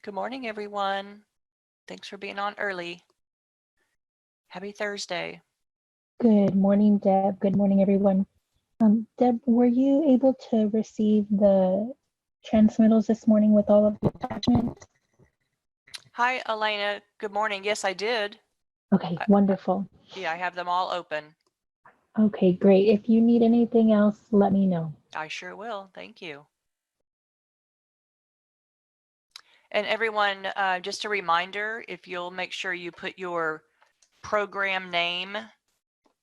Good morning, everyone. Thanks for being on early. Happy Thursday. Good morning, Deb. Good morning, everyone. Deb, were you able to receive the transmittals this morning with all of the attachments? Hi, Elena. Good morning. Yes, I did. Okay, wonderful. Yeah, I have them all open. Okay, great. If you need anything else, let me know. I sure will. Thank you. And everyone, just a reminder, if you'll make sure you put your program name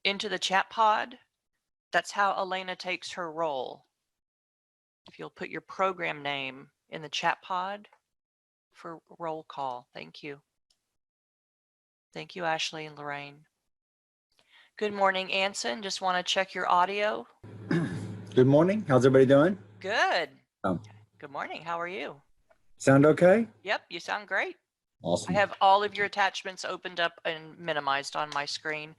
into the chat pod, that's how Elena takes her role. If you'll put your program name in the chat pod for roll call. Thank you. Thank you, Ashley and Lorraine. Good morning, Anson. Just want to check your audio. Good morning. How's everybody doing? Good. Oh. Good morning. How are you? Sound okay? Yep, you sound great. Awesome. I have all of your attachments opened up and minimized on my screen.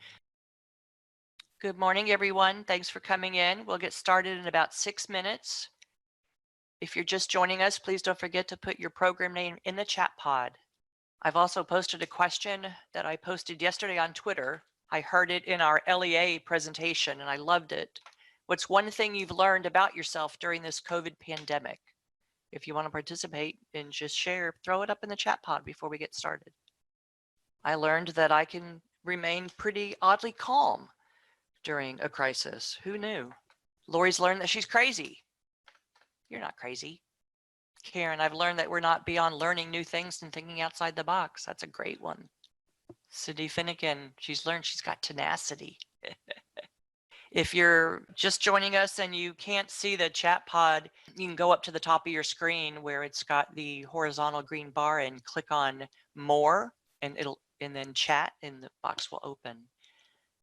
Good morning, everyone. Thanks for coming in. We'll get started in about 6 minutes. If you're just joining us, please don't forget to put your program name in the chat pod. I've also posted a question that I posted yesterday on Twitter. I heard it in our LEA presentation and I loved it. What's one thing you've learned about yourself during this COVID pandemic? If you want to participate and just share, throw it up in the chat pod before we get started. I learned that I can remain pretty oddly calm during a crisis. Who knew? Lori's learned that she's crazy. You're not crazy. Karen, I've learned that we're not beyond learning new things and thinking outside the box. That's a great one. Cindy Finnegan, she's learned she's got tenacity. If you're just joining us and you can't see the chat pod, you can go up to the top of your screen where it's got the horizontal green bar and click on more and then chat and the box will open.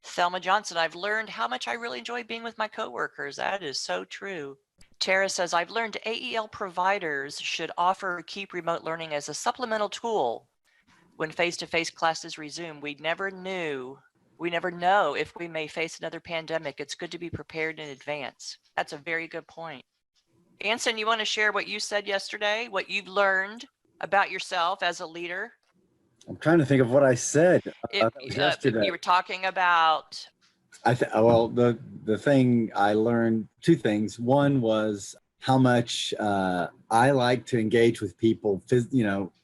Thelma Johnson, I've learned how much I really enjoy being with my coworkers. That is so true. Tara says, I've learned AEL providers should offer keep remote learning as a supplemental tool when face-to-face classes resume. We never know if we may face another pandemic. It's good to be prepared in advance. That's a very good point. Anson, you want to share what you said yesterday, what you've learned about yourself as a leader? I'm trying to think of what I said yesterday. You were talking about... Well, the thing I learned, two things. One was how much I like to engage with people,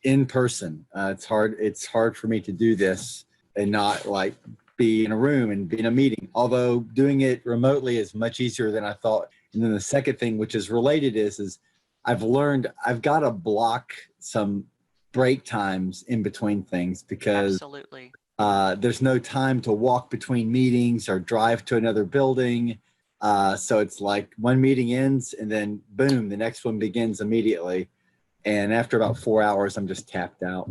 in person. It's hard for me to do this and not like be in a room and be in a meeting, although doing it remotely is much easier than I thought. And then the second thing, which is related, is I've learned I've got to block some break times in between things because absolutely. There's no time to walk between meetings or drive to another building. So it's like one meeting ends and then boom, the next one begins immediately. And after about 4 hours, I'm just tapped out.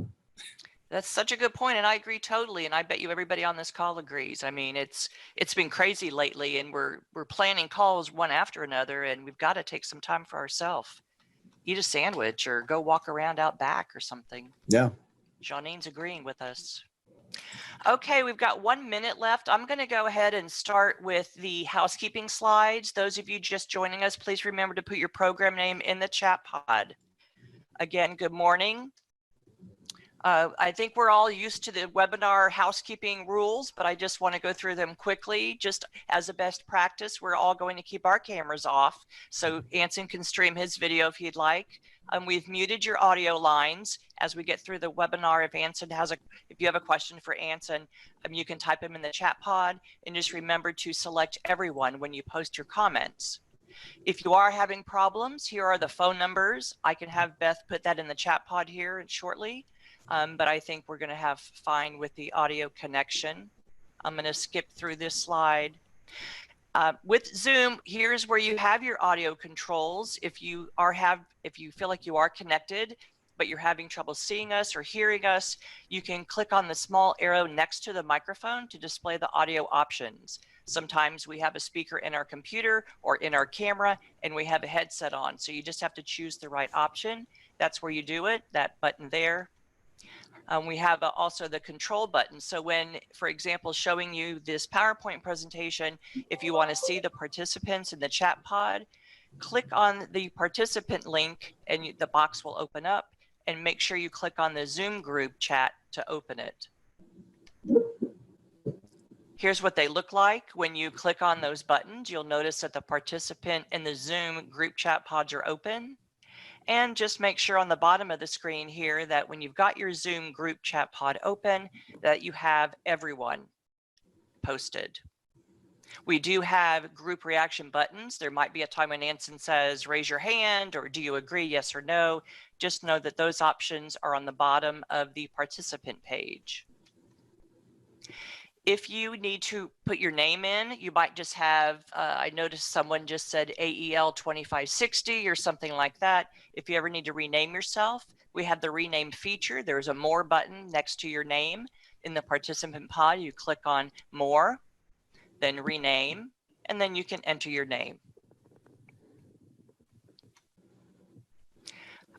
That's such a good point, and I agree totally. And I bet you everybody on this call agrees. I mean, it's been crazy lately, and we're planning calls one after another, and we've got to take some time for ourselves. Eat a sandwich or go walk around out back or something. Yeah. Janine's agreeing with us. Okay, we've got 1 minute left. I'm going to go ahead and start with the housekeeping slides. Those of you just joining us, please remember to put your program name in the chat pod. Again, good morning. I think we're all used to the webinar housekeeping rules, but I just want to go through them quickly. Just as a best practice, we're all going to keep our cameras off so Anson can stream his video if he'd like. We've muted your audio lines as we get through the webinar. If you have a question for Anson, you can type them in the chat pod, and just remember to select everyone when you post your comments. If you are having problems, here are the phone numbers. I can have Beth put that in the chat pod here shortly. But I think we're going to have fine with the audio connection. I'm going to skip through this slide. With Zoom, here's where you have your audio controls. If you feel like you are connected, but you're having trouble seeing us or hearing us, you can click on the small arrow next to the microphone to display the audio options. Sometimes we have a speaker in our computer or in our camera, and we have a headset on. So you just have to choose the right option. That's where you do it, that button there. We have also the control button. So when, for example, showing you this PowerPoint presentation, if you want to see the participants in the chat pod, click on the participant link and the box will open up. and make sure you click on the Zoom group chat to open it. Here's what they look like. When you click on those buttons, you'll notice that the participant and the Zoom group chat pods are open. And just make sure on the bottom of the screen here that when you've got your Zoom group chat pod open, that you have everyone posted. We do have group reaction buttons. There might be a time when Anson says, raise your hand, or do you agree, yes or no? Just know that those options are on the bottom of the participant page. If you need to put your name in, you might just have, I noticed someone just said AEL 2560 or something like that. If you ever need to rename yourself, we have the rename feature. There's a more button next to your name in the participant pod. You click on more, then rename, and then you can enter your name.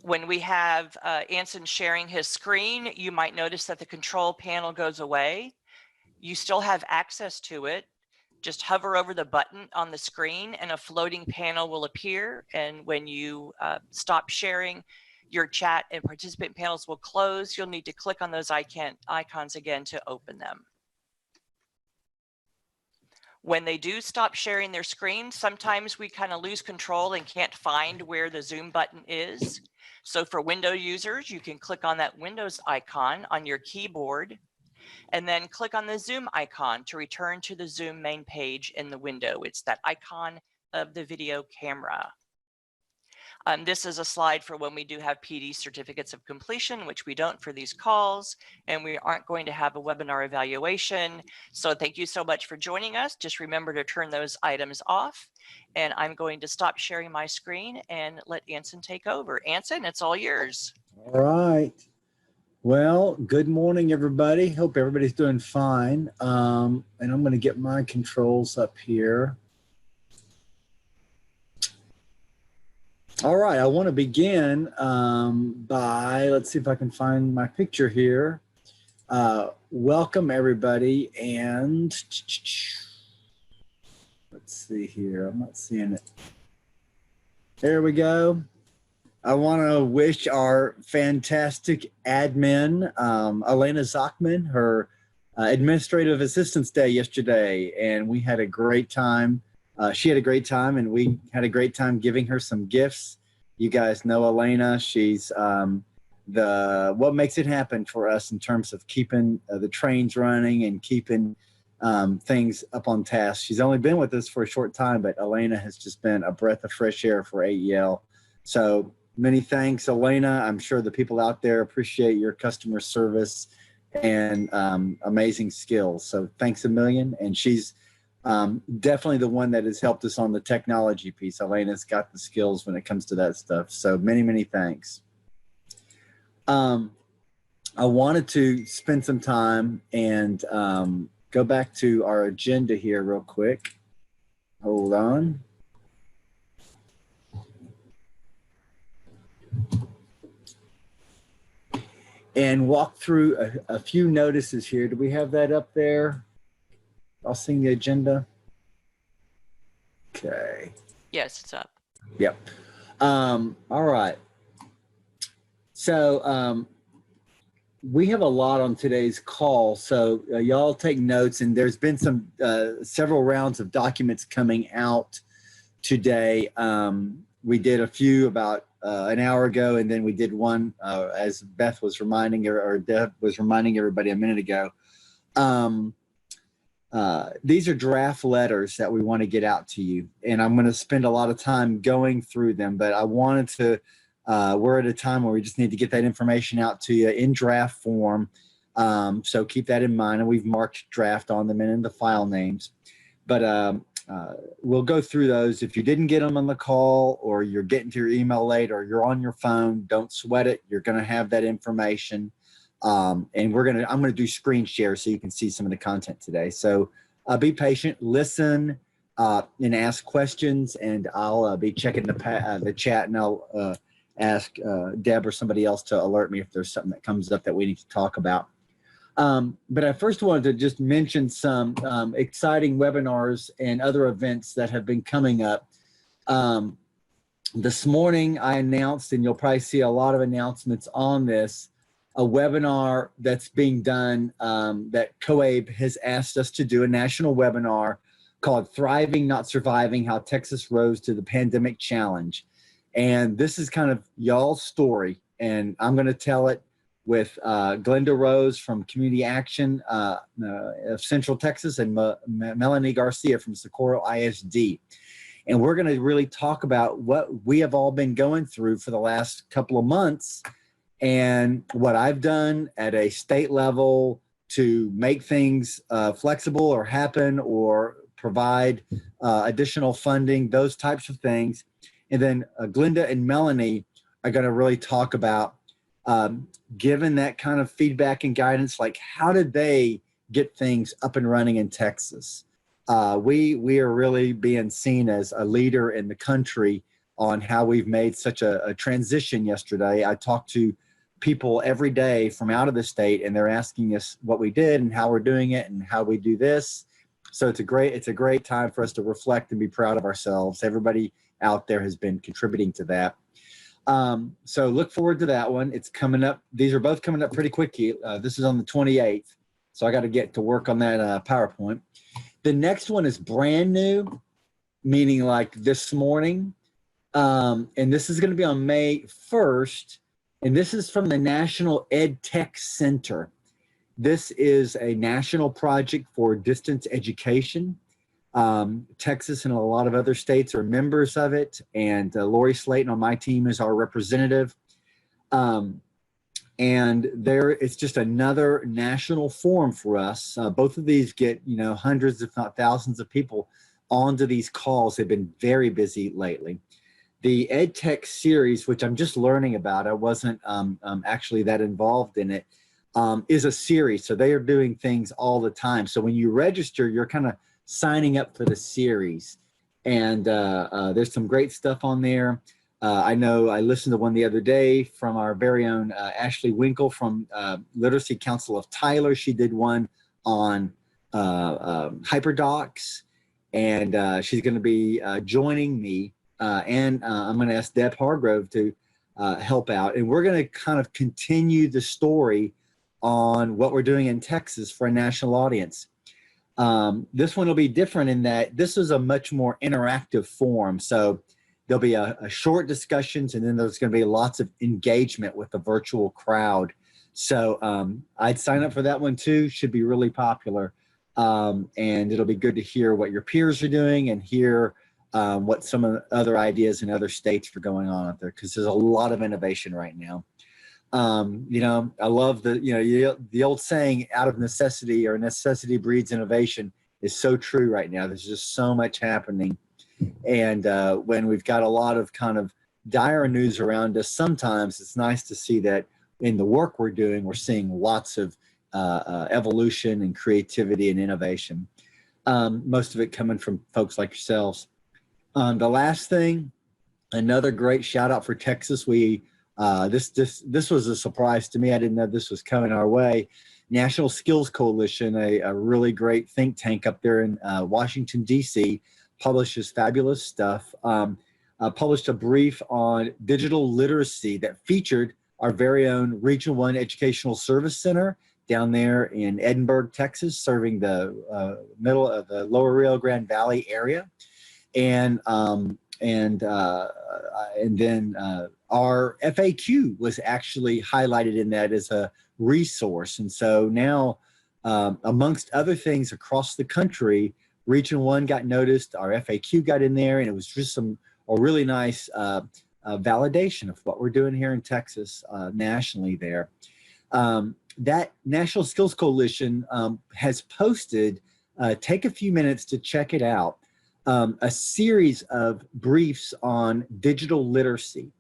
When we have Anson sharing his screen, you might notice that the control panel goes away. You still have access to it. Just hover over the button on the screen and a floating panel will appear. And when you stop sharing, your chat and participant panels will close. You'll need to click on those icons again to open them. When they do stop sharing their screen, sometimes we kind of lose control and can't find where the Zoom button is. So for Windows users, you can click on that Windows icon on your keyboard and then click on the Zoom icon to return to the Zoom main page in the window. It's that icon of the video camera. This is a slide for when we do have PD certificates of completion, which we don't for these calls, and we aren't going to have a webinar evaluation. So thank you so much for joining us. Just remember to turn those items off. And I'm going to stop sharing my screen and let Anson take over. Anson, it's all yours. All right. Well, good morning, everybody. Hope everybody's doing fine. And I'm going to get my controls up here. All right, I want to begin by, let's see if I can find my picture here. Welcome, everybody. And let's see here. I'm not seeing it. There we go. I want to wish our fantastic admin, Elena Zachman, her administrative assistance day yesterday, and we had a great time. She had a great time, and we had a great time giving her some gifts. You guys know Elena. She's what makes it happen for us in terms of keeping the trains running and keeping things up on task. She's only been with us for a short time, but Elena has just been a breath of fresh air for AEL. So many thanks, Elena. I'm sure the people out there appreciate your customer service and amazing skills. So thanks a million. And she's definitely the one that has helped us on the technology piece. Elena's got the skills when it comes to that stuff. So many, many thanks. I wanted to spend some time and go back to our agenda here real quick. Hold on. And walk through a few notices here. Do we have that up there? I'll see the agenda. Okay. Yes, it's up. Yep. All right. So we have a lot on today's call. So y'all take notes, and there's been some several rounds of documents coming out today. We did a few about an hour ago, and then we did one as Beth was reminding or Deb was reminding everybody a minute ago. These are draft letters that we want to get out to you, and I'm going to spend a lot of time going through them, but I wanted to, we're at a time where we just need to get that information out to you in draft form. So keep that in mind, and we've marked draft on them and in the file names, but we'll go through those. If you didn't get them on the call, or you're getting to your email late, or you're on your phone, don't sweat it. You're going to have that information. And I'm going to do screen share so you can see some of the content today. So be patient, listen, and ask questions, and I'll be checking the chat, and I'll ask Deb or somebody else to alert me if there's something that comes up that we need to talk about. But I first wanted to just mention some exciting webinars and other events that have been coming up. This morning I announced, and you'll probably see a lot of announcements on this, a webinar that's being done that COABE has asked us to do, a national webinar called Thriving, Not Surviving, How Texas Rose to the Pandemic Challenge. And this is kind of y'all's story, and I'm going to tell it with Glenda Rose from Community Action of Central Texas and Melanie Garcia from Socorro ISD. And we're going to really talk about what we have all been going through for the last couple of months and what I've done at a state level to make things flexible or happen or provide additional funding, those types of things. And then Glenda and Melanie are going to really talk about, given that kind of feedback and guidance, like how did they get things up and running in Texas? We are really being seen as a leader in the country on how we've made such a transition yesterday. I talked to people every day from out of the state, and they're asking us what we did and how we're doing it and how we do this. So it's a great time for us to reflect and be proud of ourselves. Everybody out there has been contributing to that. So look forward to that one. It's coming up. These are both coming up pretty quickly. This is on the 28th. So I got to get to work on that PowerPoint. The next one is brand new, meaning like this morning. And this is going to be on May 1st. And this is from the National Ed Tech Center. This is a national project for distance education. Texas and a lot of other states are members of it. And Lori Slayton on my team is our representative. And it's just another national forum for us. Both of these get, hundreds, if not thousands of people onto these calls. They've been very busy lately. The EdTech series, which I'm just learning about, I wasn't actually that involved in it, is a series. So they are doing things all the time. So when you register, you're kind of signing up for the series. And there's some great stuff on there. I know I listened to one the other day from our very own Ashley Winkle from Literacy Council of Tyler. She did one on hyperdocs, and she's going to be joining me. And I'm going to ask Deb Hargrove to help out. And we're going to kind of continue the story on what we're doing in Texas for a national audience. This one will be different in that this is a much more interactive forum. So there'll be a short discussions, and then there's going to be lots of engagement with the virtual crowd. So I'd sign up for that one too. Should be really popular. And it'll be good to hear what your peers are doing and hear what some of the other ideas in other states are going on out there, because there's a lot of innovation right now. I love the old saying, out of necessity, or necessity breeds innovation, is so true right now. There's just so much happening. And when we've got a lot of kind of dire news around us, sometimes it's nice to see that in the work we're doing, we're seeing lots of evolution and creativity and innovation. Most of it coming from folks like yourselves. The last thing, another great shout out for Texas. This was a surprise to me. I didn't know this was coming our way. National Skills Coalition, a really great think tank up there in Washington, D.C., publishes fabulous stuff. Published a brief on digital literacy that featured our very own Region 1 Educational Service Center down there in Edinburgh, Texas, serving the middle of the lower Rio Grande Valley area. And then our FAQ was actually highlighted in that as a resource. And so now, amongst other things across the country, Region 1 got noticed, our FAQ got in there, and it was just a really nice validation of what we're doing here in Texas nationally there. That National Skills Coalition has posted, take a few minutes to check it out, a series of briefs on digital literacy.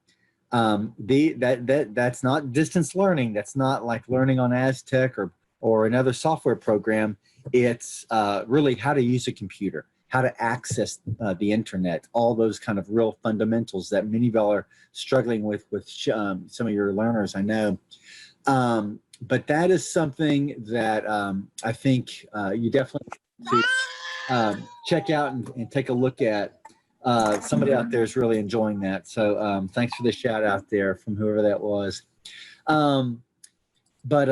That's not distance learning. That's not like learning on Aztec or another software program. It's really how to use a computer, how to access the internet, all those kind of real fundamentals that many of y'all are struggling with some of your learners, I know. But that is something that I think you definitely need to check out and take a look at. somebody out there is really enjoying that. So thanks for the shout out there from whoever that was. But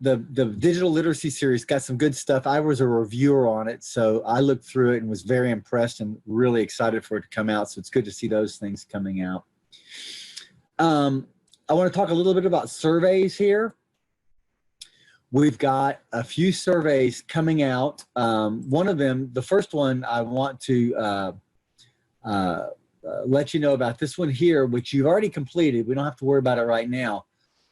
the digital literacy series got some good stuff. I was a reviewer on it, so I looked through it and was very impressed and really excited for it to come out. So it's good to see those things coming out. I want to talk a little bit about surveys here. We've got a few surveys coming out. One of them, the first one, I want to let you know about this one here, which you've already completed. We don't have to worry about it right now.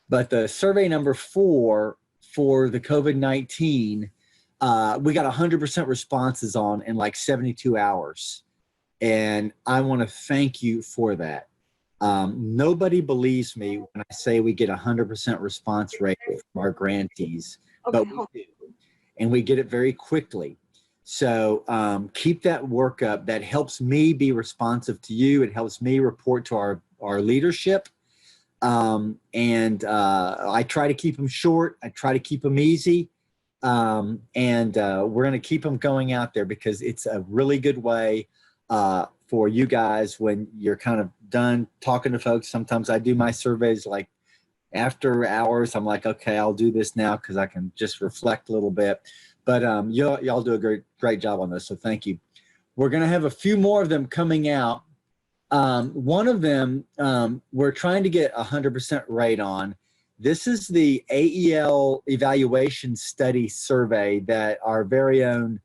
But the survey number 4 for the COVID-19, we got 100% responses on in like 72 hours. And I want to thank you for that. Nobody believes me when I say we get 100% response rate from our grantees, but we do. And we get it very quickly. So keep that work up. That helps me be responsive to you. It helps me report to our leadership. I try to keep them short. I try to keep them easy. We're going to keep them going out there because it's a really good way for you guys when you're kind of done talking to folks. Sometimes I do my surveys like after hours. I'm like, okay, I'll do this now because I can just reflect a little bit. But y'all do a great job on this, so thank you. We're going to have a few more of them coming out. One of them we're trying to get 100% rate on. This is the AEL evaluation study survey that our very own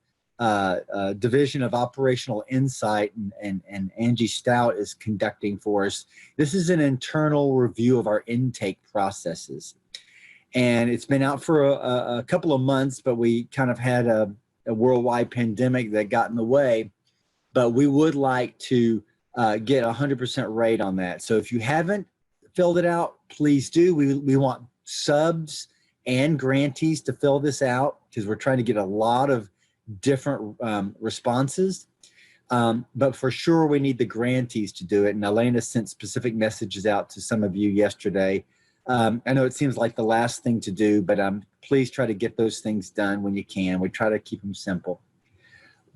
Division of Operational Insight and Angie Stout is conducting for us. This is an internal review of our intake processes. And it's been out for a couple of months, but we kind of had a worldwide pandemic that got in the way. But we would like to get 100% rate on that. So if you haven't filled it out, please do. We want subs and grantees to fill this out because we're trying to get a lot of different responses. But for sure, we need the grantees to do it. And Elena sent specific messages out to some of you yesterday. I know it seems like the last thing to do, but please try to get those things done when you can. We try to keep them simple.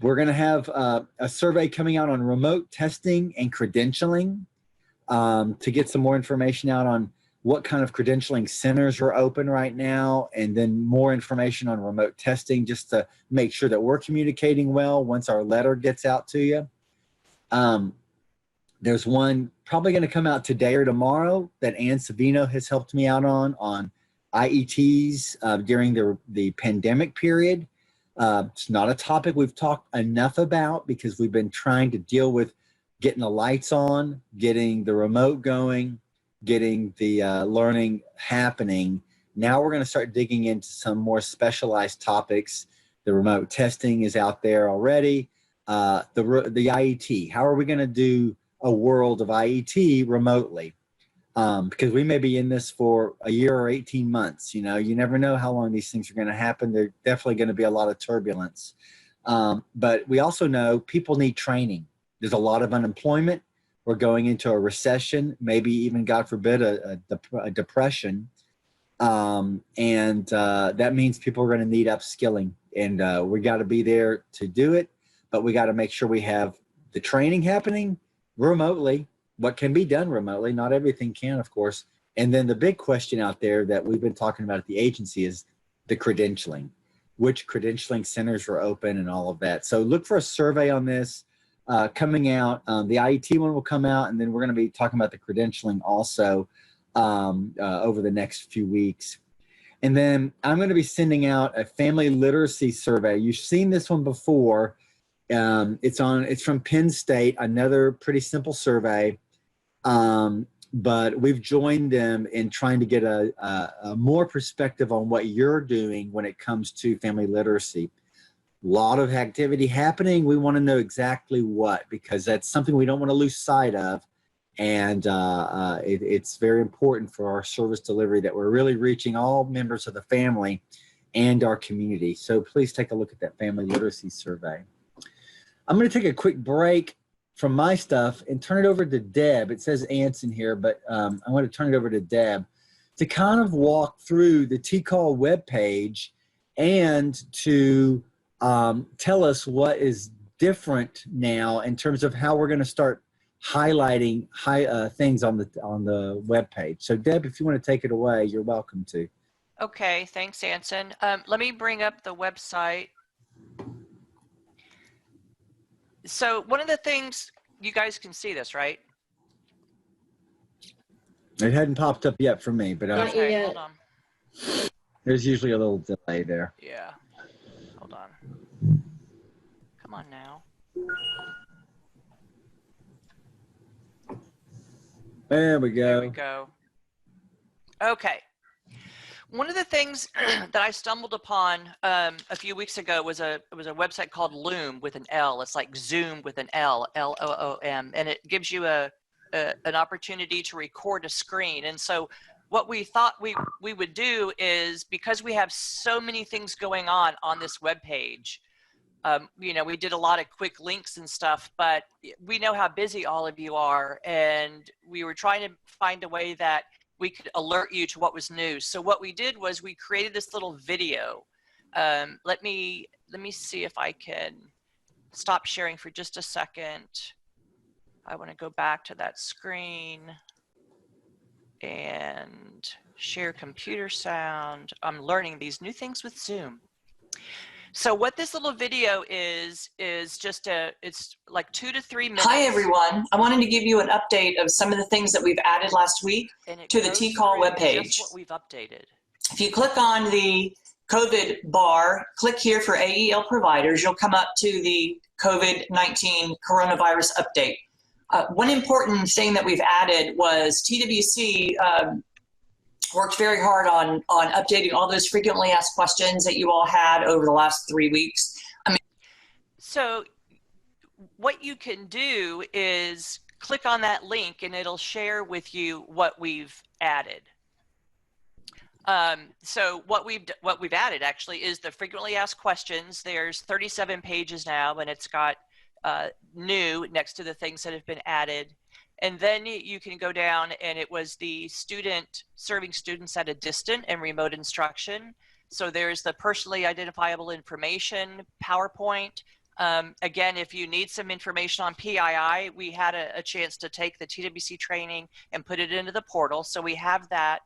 We're going to have a survey coming out on remote testing and credentialing to get some more information out on what kind of credentialing centers are open right now, and then more information on remote testing just to make sure that we're communicating well once our letter gets out to you. There's one probably going to come out today or tomorrow that Ann Savino has helped me out on IETs during the pandemic period. It's not a topic we've talked enough about because we've been trying to deal with getting the lights on, getting the remote going, getting the learning happening. Now we're going to start digging into some more specialized topics. The remote testing is out there already. The IET, how are we going to do a world of IET remotely? Because we may be in this for a year or 18 months. You know, you never know how long these things are going to happen. There's definitely going to be a lot of turbulence. But we also know people need training. There's a lot of unemployment. We're going into a recession, maybe even, God forbid, a depression. That means people are going to need upskilling. And we got to be there to do it. But we got to make sure we have the training happening remotely. What can be done remotely? Not everything can, of course. And then the big question out there that we've been talking about at the agency is the credentialing. Which credentialing centers are open and all of that. So look for a survey on this coming out. The IET one will come out, and then we're going to be talking about the credentialing also over the next few weeks. And then I'm going to be sending out a family literacy survey. You've seen this one before. It's from Penn State, another pretty simple survey. But we've joined them in trying to get a more perspective on what you're doing when it comes to family literacy. A lot of activity happening. We want to know exactly what, because that's something we don't want to lose sight of. And it's very important for our service delivery that we're really reaching all members of the family and our community. So please take a look at that family literacy survey. I'm going to take a quick break from my stuff and turn it over to Deb. It says Anson here, but I'm going to turn it over to Deb to kind of walk through the TCAL webpage and to tell us what is different now in terms of how we're going to start highlighting things on the web page. So Deb, if you want to take it away, you're welcome to. Okay, thanks, Anson. Let me bring up the website. So one of the things, you guys can see this, right? It hadn't popped up yet for me, but Okay, yet. hold on. there's usually a little delay there. Yeah, hold on. Come on now. There we go. There we go. Okay. One of the things that I stumbled upon a few weeks ago was a website called Loom with an L. It's like Zoom with an L, L-O-O-M, and it gives you an opportunity to record a screen. And so what we thought we would do is, because we have so many things going on this web page, you know, we did a lot of quick links and stuff, but we know how busy all of you are, and we were trying to find a way that we could alert you to what was new. So what we did was we created this little video. Let me see if I can stop sharing for just a second. I want to go back to that screen and share computer sound. I'm learning these new things with Zoom. So what this little video is just it's like 2 to 3 minutes. Hi, everyone. I wanted to give you an update of some of the things that we've added last week to the TCall webpage. Just what we've updated. If you click on the COVID bar, click here for AEL providers, you'll come up to the COVID-19 coronavirus update. One important thing that we've added was TWC worked very hard on updating all those frequently asked questions that you all had over the last 3 weeks. So what you can do is click on that link and it'll share with you what we've added. So what we've added actually is the frequently asked questions. There's 37 pages now, and it's got new next to the things that have been added. And then you can go down, and it was the student serving students at a distance and remote instruction. So there's the personally identifiable information PowerPoint. Again, if you need some information on PII, we had a chance to take the TWC training and put it into the portal. So we have that.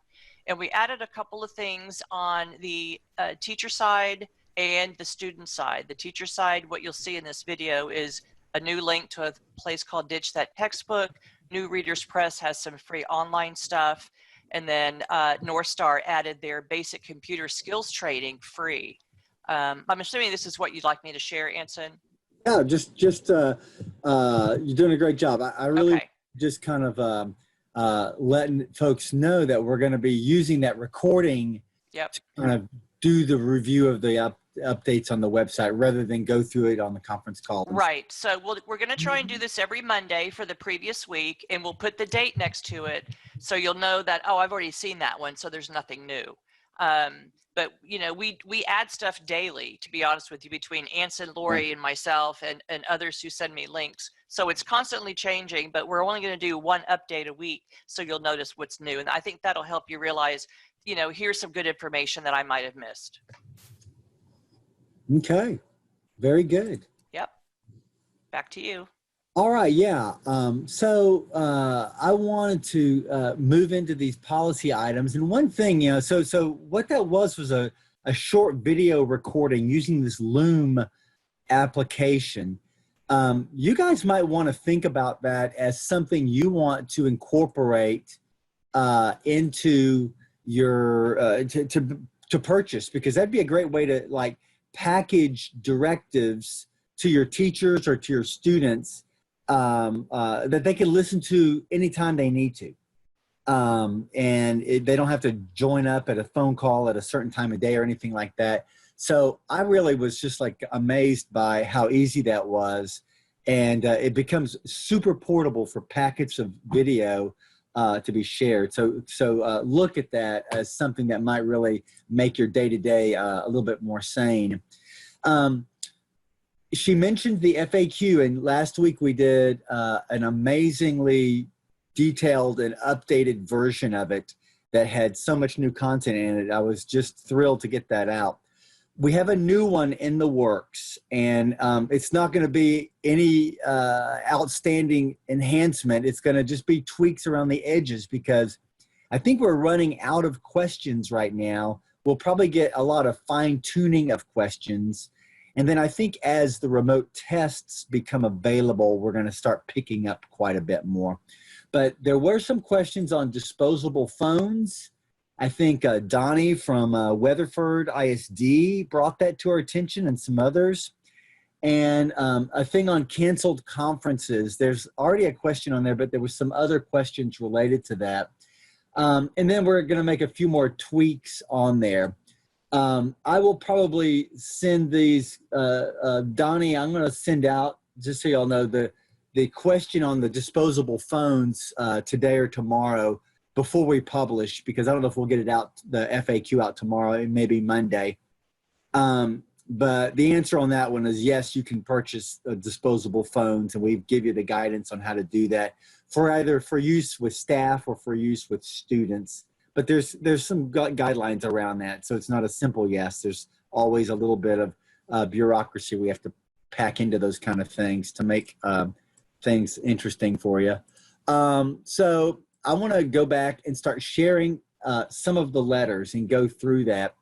And we added a couple of things on the teacher side and the student side. The teacher side, what you'll see in this video is a new link to a place called Ditch That Textbook. New Readers Press has some free online stuff. And then North Star added their basic computer skills training free. I'm assuming this is what you'd like me to share, Anson? Yeah, just you're doing a great job. I really Okay. just kind of letting folks know that we're going to be using that recording Yep. to kind of do the review of the updates on the website rather than go through it on the conference call. Right. So we're going to try and do this every Monday for the previous week, and we'll put the date next to it so you'll know that, oh, I've already seen that one, so there's nothing new. But, you know, we add stuff daily, to be honest with you, between Anson, Lori, and myself and others who send me links. So it's constantly changing, but we're only going to do one update a week, so you'll notice what's new. And I think that'll help you realize, you know, here's some good information that I might have missed. Okay, very good. Yep. Back to you. All right, yeah. So I wanted to move into these policy items, and one thing, you know, so what that was a short video recording using this Loom application. You guys might want to think about that as something you want to incorporate into your to purchase, because that'd be a great way to like package directives to your teachers or to your students that they can listen to anytime they need to. They don't have to join up at a phone call at a certain time of day or anything like that. So I really was just like amazed by how easy that was. And it becomes super portable for packets of video to be shared. So look at that as something that might really make your day-to-day a little bit more sane. She mentioned the FAQ, and last week we did an amazingly detailed and updated version of it that had so much new content in it. I was just thrilled to get that out. we have a new one in the works, and it's not going to be any outstanding enhancement. It's going to just be tweaks around the edges, because I think we're running out of questions right now. We'll probably get a lot of fine tuning of questions. And then I think as the remote tests become available, we're going to start picking up quite a bit more. But there were some questions on disposable phones. I think Donnie from Weatherford ISD brought that to our attention, and some others. And a thing on canceled conferences. There's already a question on there, but there was some other questions related to that. And then we're going to make a few more tweaks on there. I will probably send these, Donnie, I'm going to send out, just so y'all know, the question on the disposable phones today or tomorrow before we publish, because I don't know if we'll get it out, the FAQ out tomorrow, it may be Monday. But the answer on that one is yes, you can purchase disposable phones, and we give you the guidance on how to do that for either for use with staff or for use with students. But there's some guidelines around that, so it's not a simple yes. There's always a little bit of bureaucracy we have to pack into those kind of things to make things interesting for you. So I want to go back and start sharing some of the letters and go through that.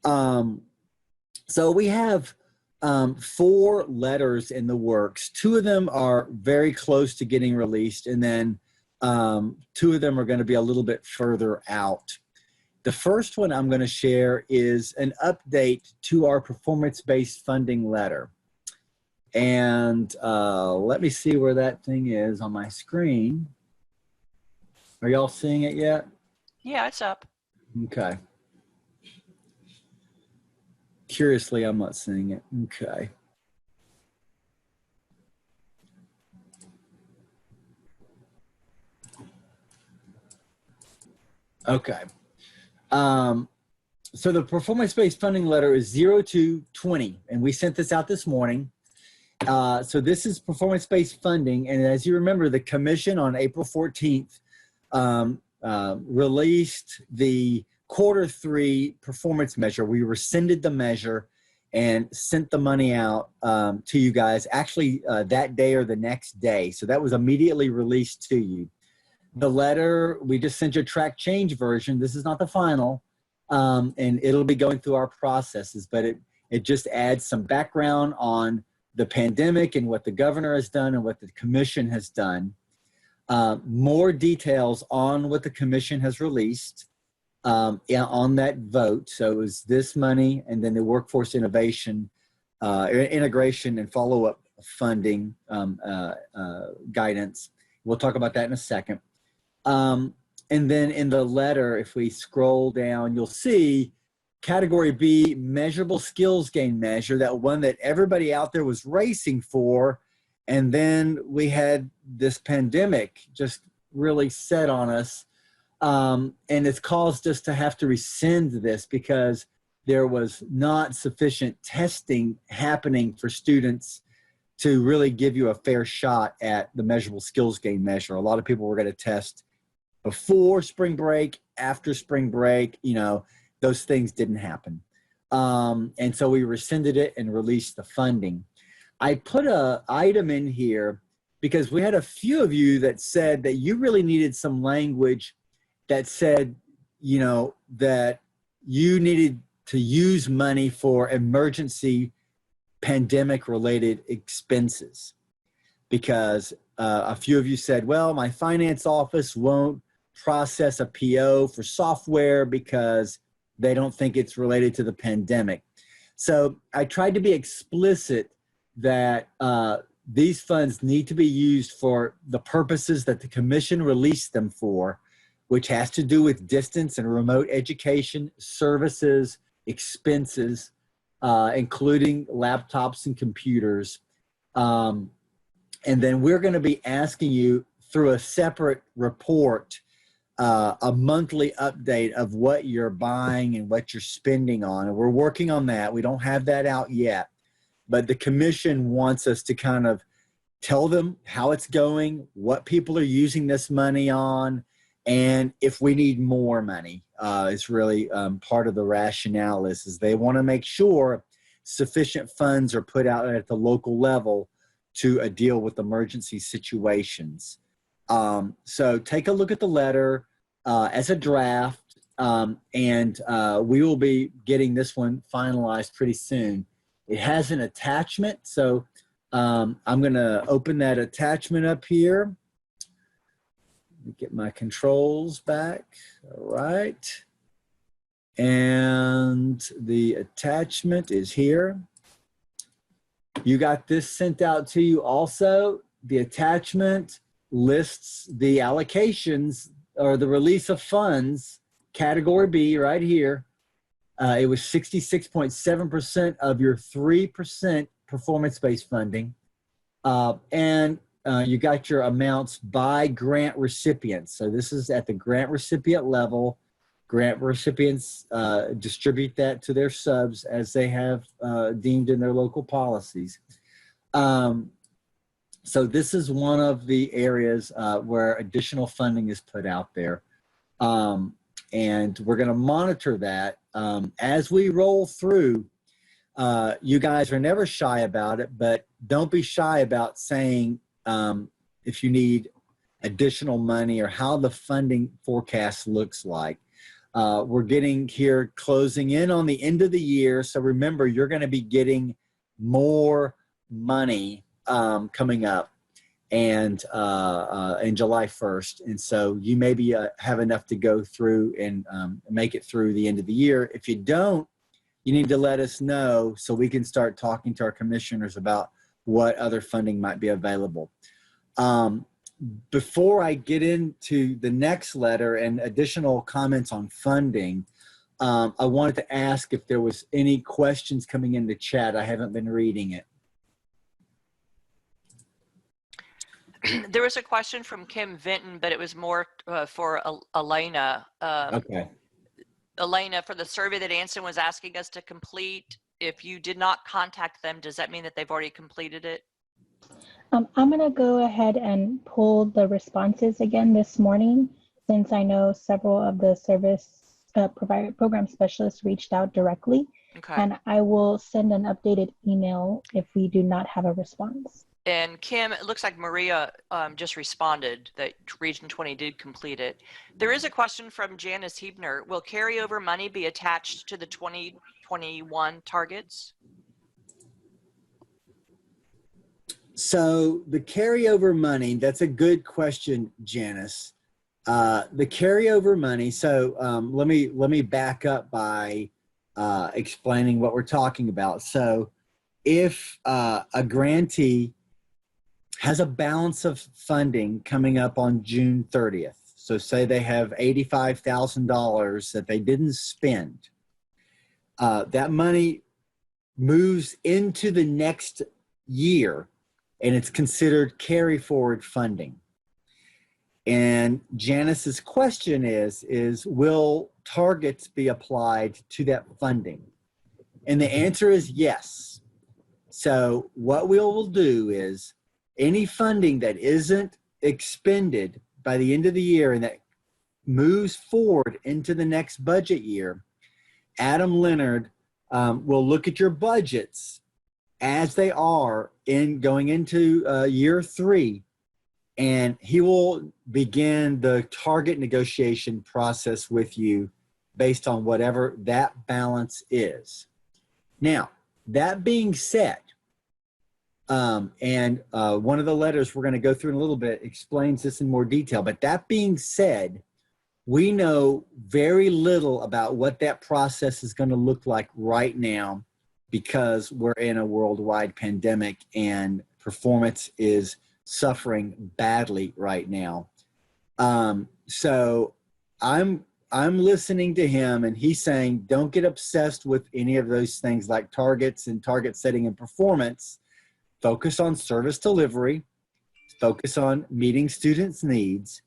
So we have 4 letters in the works. 2 of them are very close to getting released, and then 2 of them are going to be a little bit further out. The first one I'm going to share is an update to our performance-based funding letter. And let me see where that thing is on my screen. Are y'all seeing it yet? Yeah, it's up. Okay. Curiously, I'm not seeing it. Okay. Okay. So the performance-based funding letter is 0220, and we sent this out this morning. So this is performance-based funding, and as you remember, the commission on April 14th released the Q3 performance measure. We rescinded the measure and sent the money out to you guys actually that day or the next day. So that was immediately released to you. The letter, we just sent you a track change version. This is not the final, and it'll be going through our processes, but it just adds some background on the pandemic and what the governor has done and what the commission has done. More details on what the commission has released on that vote. So it was this money and then the workforce innovation, integration and follow-up funding guidance. We'll talk about that in a second. And then in the letter, if we scroll down, you'll see category B, measurable skills gain measure, that one that everybody out there was racing for. And then we had this pandemic just really set on us. And it's caused us to have to rescind this because there was not sufficient testing happening for students to really give you a fair shot at the measurable skills gain measure. A lot of people were going to test before spring break, after spring break, you know, those things didn't happen. And so we rescinded it and released the funding. I put an item in here because we had a few of you that said that you really needed some language that said, you know, that you needed to use money for emergency pandemic related expenses. Because a few of you said, well, my finance office won't process a PO for software because they don't think it's related to the pandemic. So I tried to be explicit that these funds need to be used for the purposes that the commission released them for, which has to do with distance and remote education, services, expenses, including laptops and computers. And then we're going to be asking you through a separate report a monthly update of what you're buying and what you're spending on. And we're working on that. We don't have that out yet. But the commission wants us to kind of tell them how it's going, what people are using this money on, And if we need more money, it's really part of the rationale is they want to make sure sufficient funds are put out at the local level to deal with emergency situations. So take a look at the letter as a draft, and we will be getting this one finalized pretty soon. It has an attachment, so I'm going to open that attachment up here. Let me get my controls back. All right. And the attachment is here. You got this sent out to you also. The attachment lists the allocations or the release of funds, category B right here. It was 66.7% of your 3% performance-based funding. And you got your amounts by grant recipients. So this is at the grant recipient level. Grant recipients distribute that to their subs as they have deemed in their local policies. So this is one of the areas where additional funding is put out there. And we're going to monitor that as we roll through. You guys are never shy about it, but don't be shy about saying if you need additional money or how the funding forecast looks like. We're getting here closing in on the end of the year. So remember, you're going to be getting more money coming up and in July 1st. And so you maybe have enough to go through and make it through the end of the year. If you don't, you need to let us know so we can start talking to our commissioners about what other funding might be available. Before I get into the next letter and additional comments on funding, I wanted to ask if there was any questions coming into chat. I haven't been reading it. There was a question from Kim Vinton, but it was more for Elena. Okay. Elena, for the survey that Anson was asking us to complete, if you did not contact them, does that mean that they've already completed it? I'm going to go ahead and pull the responses again this morning, since I know several of the service program specialists reached out directly. Okay. And I will send an updated email if we do not have a response. And Kim, it looks like Maria just responded that Region 20 did complete it. There is a question from Janice Hebner. Will carryover money be attached to the 2021 targets? So the carryover money, that's a good question, Janice. The carryover money, so let me back up by explaining what we're talking about. So if a grantee has a balance of funding coming up on June 30th, so say they have $85,000 that they didn't spend, that money moves into the next year and it's considered carry forward funding. And Janice's question is will targets be applied to that funding? And the answer is yes. So what we'll do is any funding that isn't expended by the end of the year and that moves forward into the next budget year, Adam Leonard will look at your budgets as they are going into year 3, and he will begin the target negotiation process with you based on whatever that balance is. Now, that being said, and one of the letters we're going to go through in a little bit explains this in more detail, but that being said, we know very little about what that process is going to look like right now because we're in a worldwide pandemic and performance is suffering badly right now. So I'm listening to him and he's saying, don't get obsessed with any of those things like targets and target setting and performance. Focus on service delivery, focus on meeting students' needs,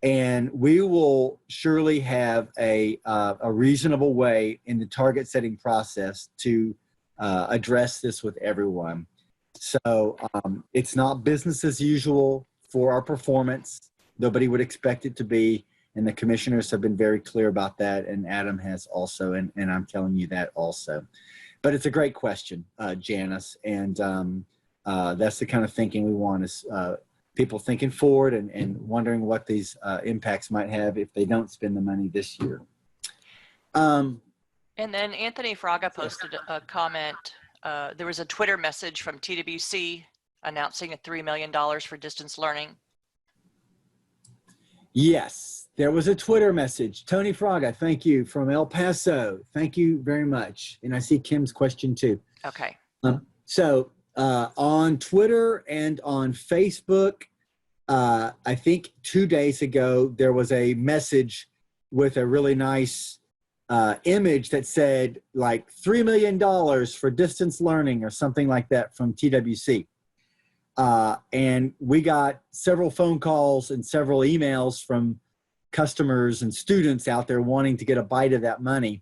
and we will surely have a reasonable way in the target setting process to address this with everyone. So it's not business as usual for our performance. Nobody would expect it to be. And the commissioners have been very clear about that, and Adam has also, and I'm telling you that also. But it's a great question, Janice, and that's the kind of thinking we want is people thinking forward and wondering what these impacts might have if they don't spend the money this year. And then Anthony Fraga posted a comment. There was a Twitter message from TWC announcing a $3 million for distance learning. Yes, there was a Twitter message. Tony Fraga, thank you, from El Paso. Thank you very much. And I see Kim's question too. Okay. So on Twitter and on Facebook, I think 2 days ago, there was a message with a really nice image that said like $3 million for distance learning or something like that from TWC. And we got several phone calls and several emails from customers and students out there wanting to get a bite of that money.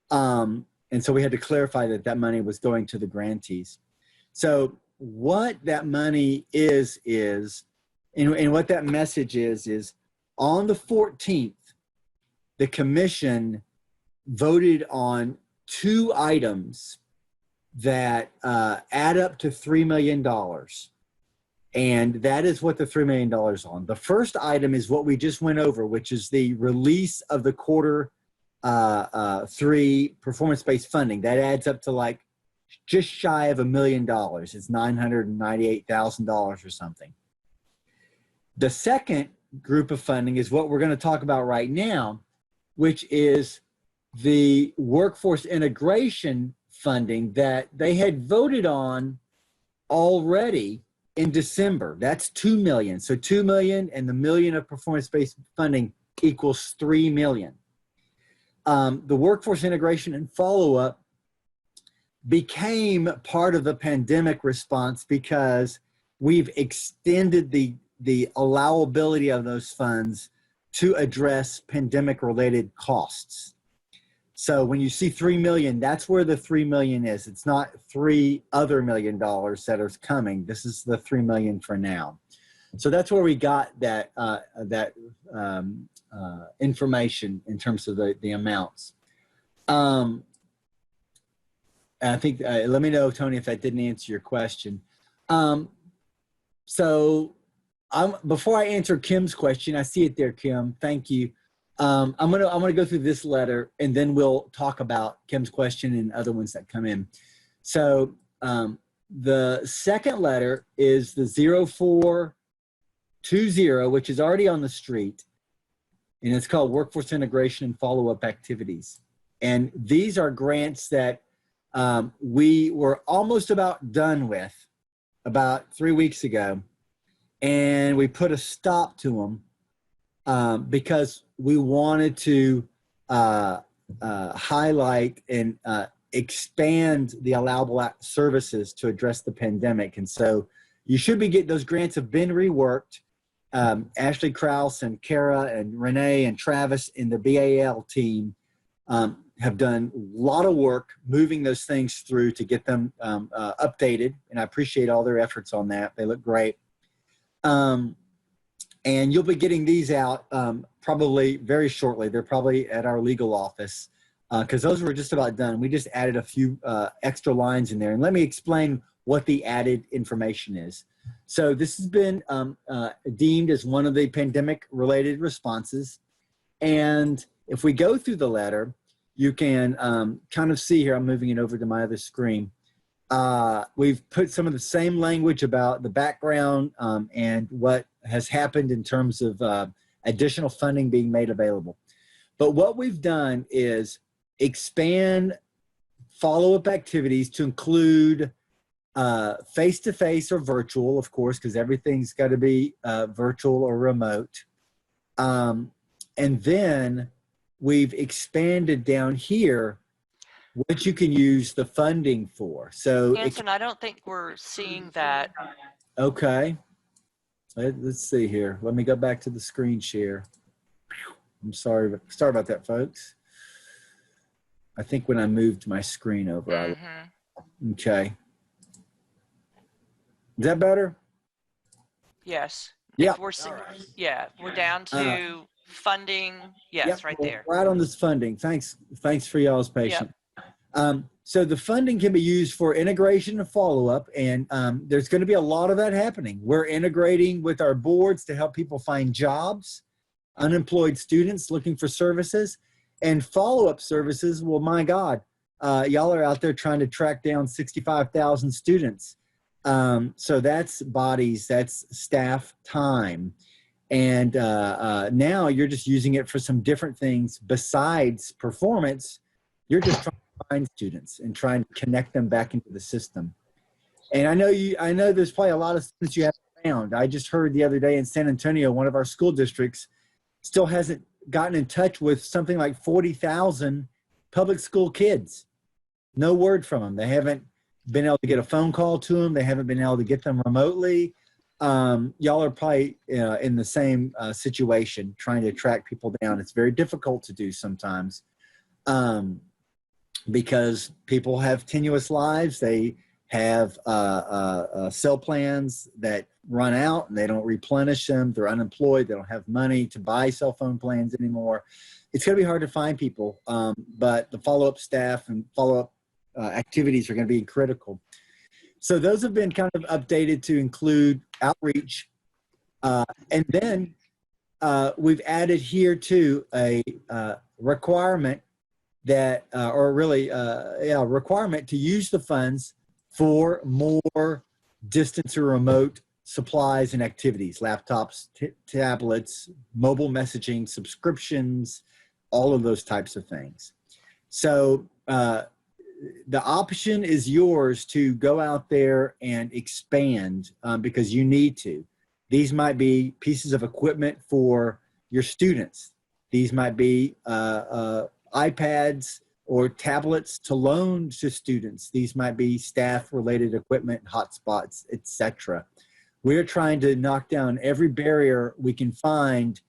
And so we had to clarify that that money was going to the grantees. So what that money is and what that message is on the 14th, the commission voted on 2 items that add up to $3 million. And that is what the $3 million on. The first item is what we just went over, which is the release of the quarter 3 performance-based funding. That adds up to like just shy of $1 million. It's $998,000 or something. The second group of funding is what we're going to talk about right now, which is the workforce integration funding that they had voted on already in December. That's $2 million. So $2 million and the $1 million of performance-based funding equals $3 million. The workforce integration and follow-up became part of the pandemic response because we've extended the allowability of those funds to address pandemic-related costs. So when you see $3 million, that's where the $3 million is. It's not $3 other million that are coming. This is the $3 million for now. So that's where we got that information in terms of the amounts. I think let me know, Tony, if that didn't answer your question. So before I answer Kim's question, I see it there, Kim. Thank you. I'm gonna go through this letter and then we'll talk about Kim's question and other ones that come in. So the second letter is the 0420, which is already on the street, and it's called Workforce Integration and Follow-Up Activities. And these are grants that we were almost about done with about 3 weeks ago, and we put a stop to them because we wanted to highlight and expand the allowable services to address the pandemic. And so you should be getting those grants have been reworked. Ashley Krause and Kara and Renee and Travis in the BAL team have done a lot of work moving those things through to get them updated. And I appreciate all their efforts on that. They look great. And you'll be getting these out probably very shortly. They're probably at our legal office because those were just about done. We just added a few extra lines in there. And let me explain what the added information is. So this has been deemed as one of the pandemic-related responses. And if we go through the letter, you can kind of see here, I'm moving it over to my other screen. We've put some of the same language about the background and what has happened in terms of additional funding being made available. But what we've done is expand follow-up activities to include face-to-face or virtual, of course, because everything's got to be virtual or remote. And then we've expanded down here what you can use the funding for. So Anson, I don't think we're seeing that. Okay. Let's see here. Let me go back to the screen share. I'm sorry about that, folks. I think when I moved my screen over, okay. Is that better? Yes. Yeah. If we're, yeah, we're down to funding. Yes, Yep, right we're there. right on this funding. Thanks for y'all's patience. Yep. So the funding can be used for integration and follow-up, and there's going to be a lot of that happening. We're integrating with our boards to help people find jobs, unemployed students looking for services, and follow-up services. Well, my God, y'all are out there trying to track down 65,000 students. So that's bodies, that's staff time. And now you're just using it for some different things besides performance. You're just trying to find students and trying to connect them back into the system. And I know there's probably a lot of students you haven't found. I just heard the other day in San Antonio, one of our school districts still hasn't gotten in touch with something like 40,000 public school kids. No word from them. They haven't been able to get a phone call to them. They haven't been able to get them remotely. Y'all are probably in the same situation, trying to track people down. It's very difficult to do sometimes because people have tenuous lives. They have cell plans that run out and they don't replenish them. They're unemployed. They don't have money to buy cell phone plans anymore. It's going to be hard to find people, but the follow-up staff and follow-up activities are going to be critical. So those have been kind of updated to include outreach. And then we've added here too a requirement that, requirement to use the funds for more distance or remote supplies and activities, laptops, tablets, mobile messaging, subscriptions, all of those types of things. So the option is yours to go out there and expand because you need to. These might be pieces of equipment for your students. These might be iPads or tablets to loan to students. These might be staff-related equipment, hotspots, etc. We're trying to knock down every barrier we can find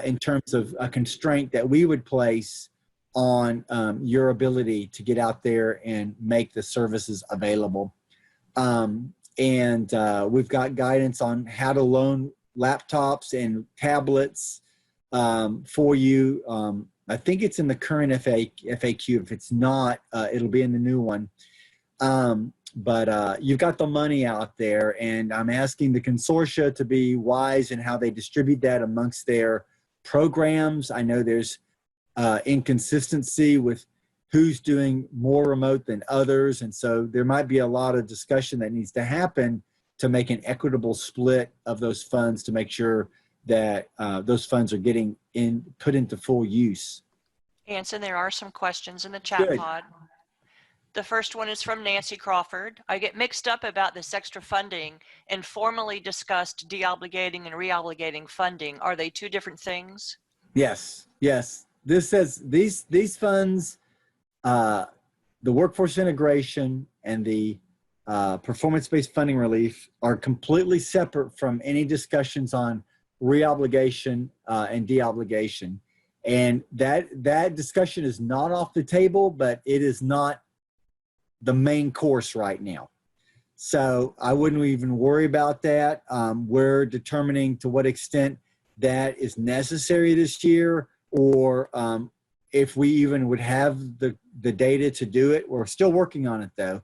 in terms of a constraint that we would place on your ability to get out there and make the services available. We've got guidance on how to loan laptops and tablets for you. I think it's in the current FAQ. If it's not, it'll be in the new one. But you've got the money out there, and I'm asking the consortia to be wise in how they distribute that amongst their programs. I know there's inconsistency with who's doing more remote than others, and so there might be a lot of discussion that needs to happen to make an equitable split of those funds to make sure that those funds are getting put into full use. Anson, there are some questions in the chat Good. pod. The first one is from Nancy Crawford. I get mixed up about this extra funding and formally discussed deobligating and reobligating funding. Are they two different things? Yes, yes. This says these funds, the workforce integration and the performance-based funding relief are completely separate from any discussions on reobligation and deobligation. And that discussion is not off the table, but it is not the main course right now. So I wouldn't even worry about that. We're determining to what extent that is necessary this year, or if we even would have the data to do it. We're still working on it though.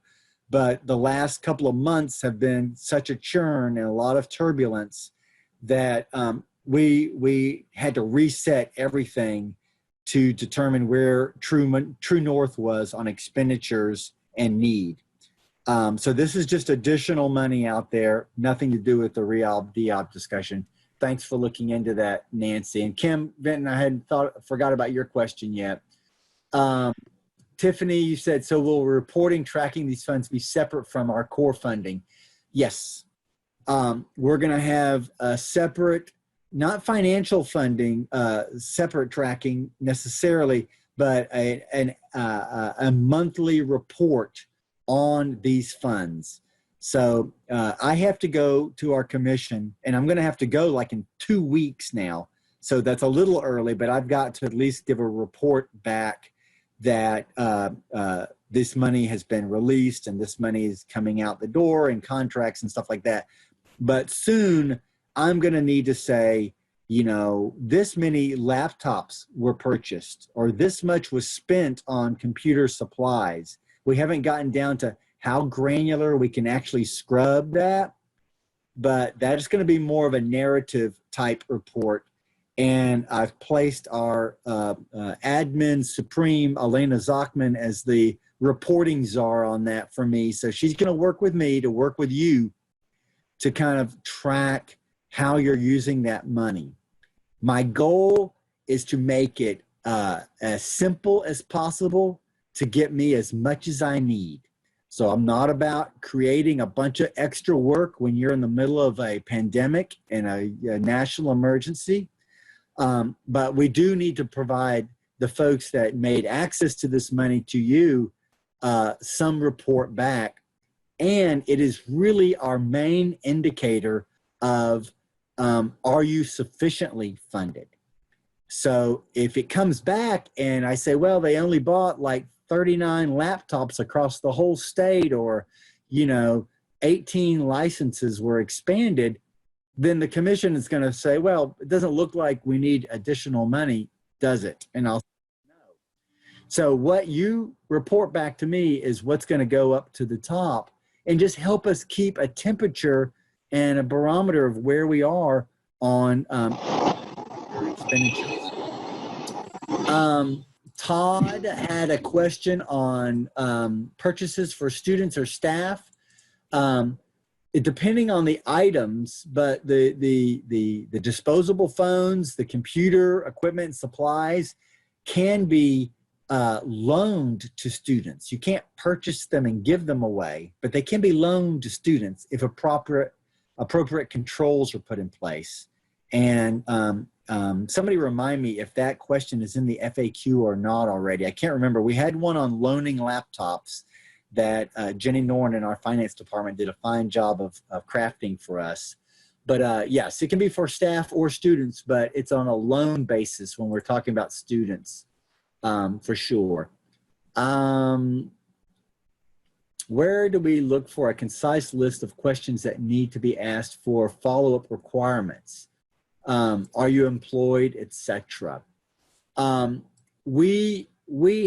But the last couple of months have been such a churn and a lot of turbulence that we had to reset everything to determine where true north was on expenditures and need. So this is just additional money out there, nothing to do with the reob-deob discussion. Thanks for looking into that, Nancy. And Kim Vinton, I hadn't forgot about your question yet. Tiffany, you said, so will reporting, tracking these funds be separate from our core funding? Yes. We're going to have a separate, not financial funding, separate tracking necessarily, but a monthly report on these funds. So I have to go to our commission, and I'm going to have to go like in 2 weeks now. So that's a little early, but I've got to at least give a report back that this money has been released and this money is coming out the door and contracts and stuff like that. But soon I'm going to need to say, you know, this many laptops were purchased or this much was spent on computer supplies. We haven't gotten down to how granular we can actually scrub that, but that is going to be more of a narrative type report. And I've placed our admin supreme, Elena Zachman, as the reporting czar on that for me. So she's going to work with me to work with you to kind of track how you're using that money. My goal is to make it as simple as possible to get me as much as I need. So I'm not about creating a bunch of extra work when you're in the middle of a pandemic and a national emergency. But we do need to provide the folks that made access to this money to you some report back. And it is really our main indicator of are you sufficiently funded? So if it comes back and I say, well, they only bought like 39 laptops across the whole state, or, you know, 18 licenses were expanded, then the commission is going to say, well, it doesn't look like we need additional money, does it? And I'll say no. So what you report back to me is what's going to go up to the top, and just help us keep a temperature and a barometer of where we are on expenditures. Todd had a question on purchases for students or staff. Depending on the items, but the disposable phones, the computer equipment and supplies can be loaned to students. You can't purchase them and give them away, but they can be loaned to students if appropriate controls are put in place. And somebody remind me if that question is in the FAQ or not already. I can't remember. We had one on loaning laptops that Jenny Norn in our finance department did a fine job of crafting for us. But yes, it can be for staff or students, but it's on a loan basis when we're talking about students, for sure. Where do we look for a concise list of questions that need to be asked for follow-up requirements? Are you employed, etc.? We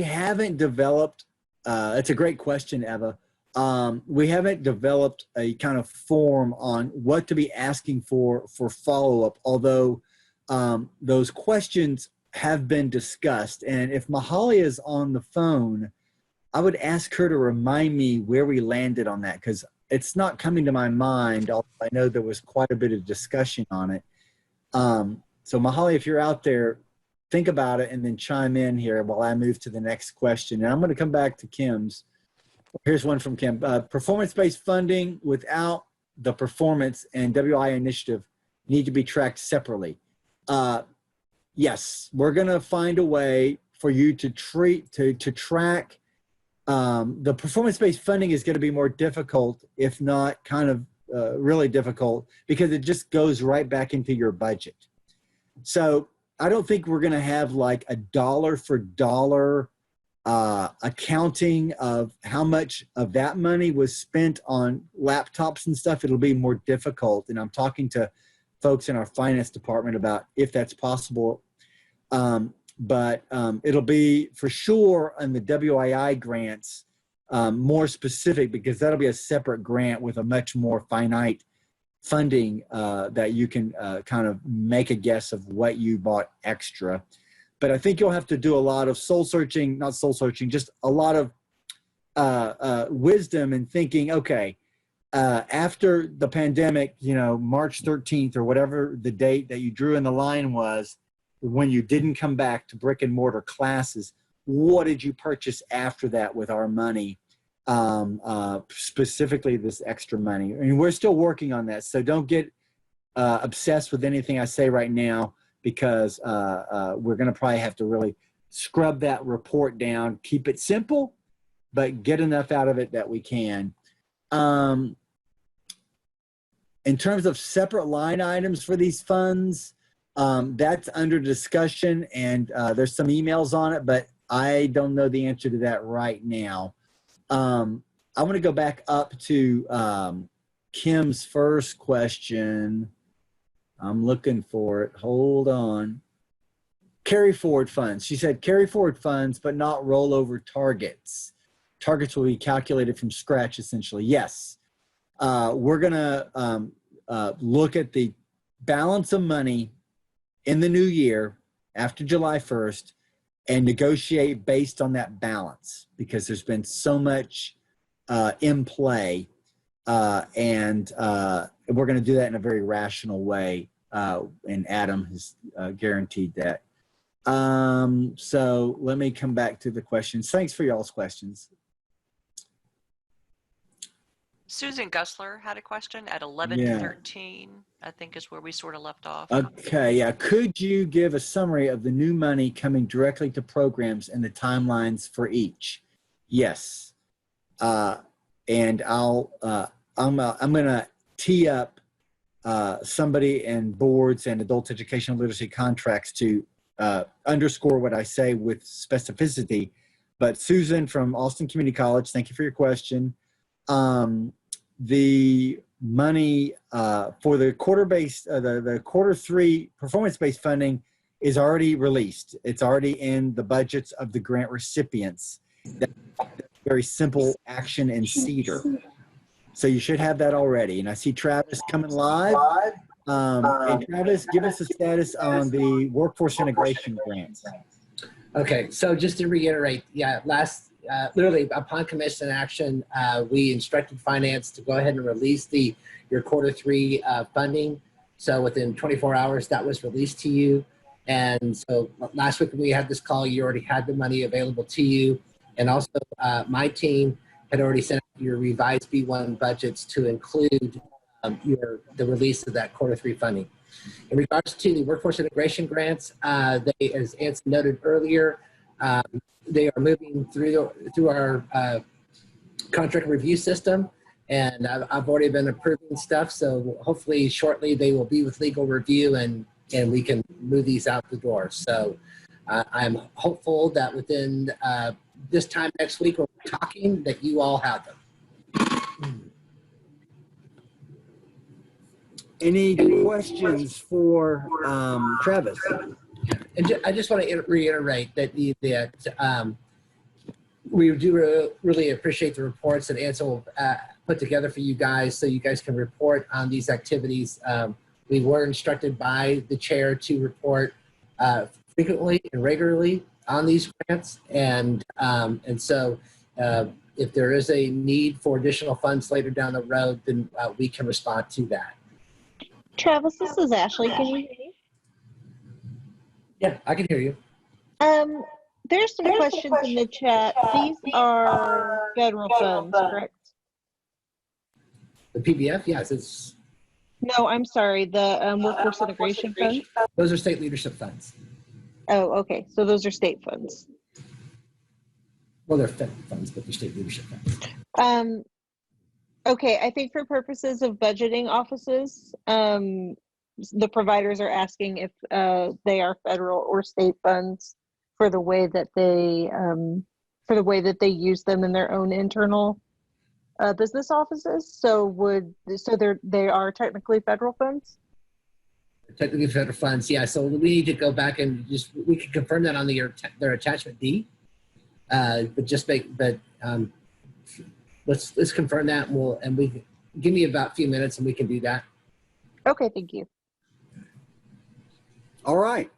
haven't developed, it's a great question, Eva. We haven't developed a kind of form on what to be asking for follow-up, although those questions have been discussed. And if Mahalia is on the phone, I would ask her to remind me where we landed on that, because it's not coming to my mind, although I know there was quite a bit of discussion on it. So Mahalia, if you're out there, think about it and then chime in here while I move to the next question. And I'm going to come back to Kim's. Here's one from Kim. Performance-based funding without the performance and WI initiative need to be tracked separately. Yes, we're going to find a way for you to track. The performance-based funding is going to be more difficult, if not kind of really difficult, because it just goes right back into your budget. So I don't think we're going to have like a dollar for dollar accounting of how much of that money was spent on laptops and stuff. It'll be more difficult. And I'm talking to folks in our finance department about if that's possible. But it'll be for sure on the WII grants more specific, because that'll be a separate grant with a much more finite funding that you can kind of make a guess of what you bought extra. But I think you'll have to do a lot of soul searching, not soul searching, just a lot of wisdom and thinking, okay, after the pandemic, you know, March 13th or whatever the date that you drew in the line was, when you didn't come back to brick and mortar classes, what did you purchase after that with our money? Specifically this extra money. I mean, we're still working on that. So don't get obsessed with anything I say right now, because we're going to probably have to really scrub that report down, keep it simple, but get enough out of it that we can. In terms of separate line items for these funds, that's under discussion, and there's some emails on it, but I don't know the answer to that right now. I want to go back up to Kim's first question. I'm looking for it. Hold on. Carry forward funds. She said carry forward funds, but not rollover targets. Targets will be calculated from scratch, essentially. Yes. We're going to look at the balance of money in the new year after July 1st and negotiate based on that balance, because there's been so much in play. And we're going to do that in a very rational way. And Adam has guaranteed that. So let me come back to the questions. Thanks for y'all's questions. Susan Gussler had a question at 11:13, I think is where we sort of left off. Okay, yeah. Could you give a summary of the new money coming directly to programs and the timelines for each? Yes. And I'm going to tee up somebody in boards and adult educational literacy contracts to underscore what I say with specificity. But Susan from Austin Community College, thank you for your question. The money for the quarter-based, the quarter 3 performance-based funding is already released. It's already in the budgets of the grant recipients. That's very simple action in Cedar. So you should have that already. And I see Travis coming live. And Travis, give us a status on the workforce integration grants. Okay, so just to reiterate, yeah, literally upon commission action, we instructed finance to go ahead and release your quarter 3 funding. So within 24 hours, that was released to you. And so last week when we had this call, you already had the money available to you. And also my team had already sent out your revised B1 budgets to include the release of that quarter 3 funding. In regards to the workforce integration grants, they, as Anson noted earlier, they are moving through our contract review system, and I've already been approving stuff. So hopefully shortly they will be with legal review, and we can move these out the door. So I'm hopeful that within this time next week when we're talking, that you all have them. Any questions for Travis? And I just want to reiterate that we do really appreciate the reports that Anson will put together for you guys, so you guys can report on these activities. We were instructed by the chair to report frequently and regularly on these grants, and so if there is a need for additional funds later down the road, then we can respond to that. Travis, this is Ashley. Can you hear me? Yeah, I can hear you. There's some questions in the chat. These are federal funds, correct? The PBF, yes, it's. No, I'm sorry. The workforce integration funds. Those are state leadership funds. Oh, okay. So those are state funds. Well, they're federal funds, but they're state leadership funds. Okay, I think for purposes of budgeting offices, the providers are asking if they are federal or state funds for the way that they use them in their own internal business offices. So they are technically federal funds. Technically federal funds, yeah. So we need to go back and we can confirm that on their attachment D. Let's confirm that, and we give me about a few minutes and we can do that. Okay, thank you. All right.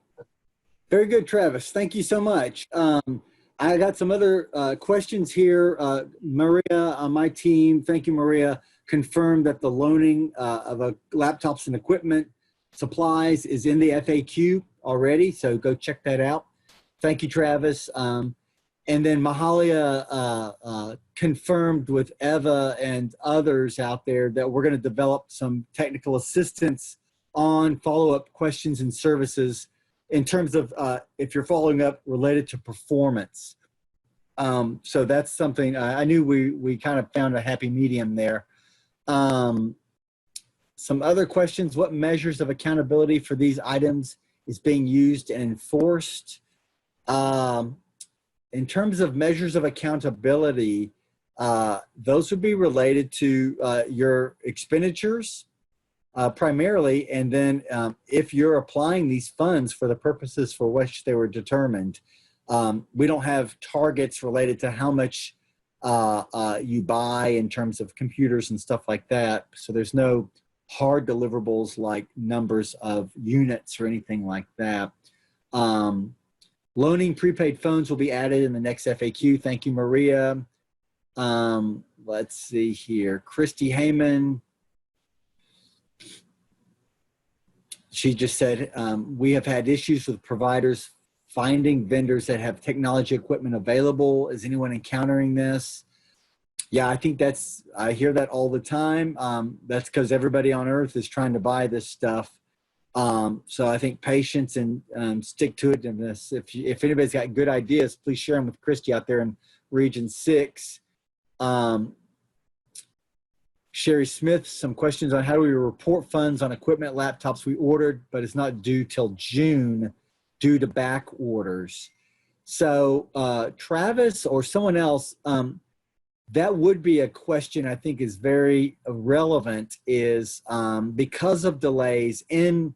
Very good, Travis. Thank you so much. I got some other questions here. Maria on my team, thank you, Maria, confirmed that the loaning of laptops and equipment supplies is in the FAQ already, so go check that out. Thank you, Travis. And then Mahalia confirmed with Eva and others out there that we're going to develop some technical assistance on follow-up questions and services in terms of if you're following up related to performance. So that's something I knew we kind of found a happy medium there. Some other questions: what measures of accountability for these items is being used and enforced? In terms of measures of accountability, those would be related to your expenditures primarily. And then if you're applying these funds for the purposes for which they were determined, we don't have targets related to how much you buy in terms of computers and stuff like that. So there's no hard deliverables like numbers of units or anything like that. Loaning prepaid phones will be added in the next FAQ. Thank you, Maria. Let's see here. Christy Heyman. She just said, we have had issues with providers finding vendors that have technology equipment available. Is anyone encountering this? Yeah, I think I hear that all the time. That's because everybody on earth is trying to buy this stuff. So I think patience and stick to itiveness. If anybody's got good ideas, please share them with Christy out there in Region 6. Sherry Smith, some questions on how do we report funds on equipment, laptops we ordered, but it's not due till June due to back orders. So Travis or someone else, that would be a question I think is very relevant is because of delays in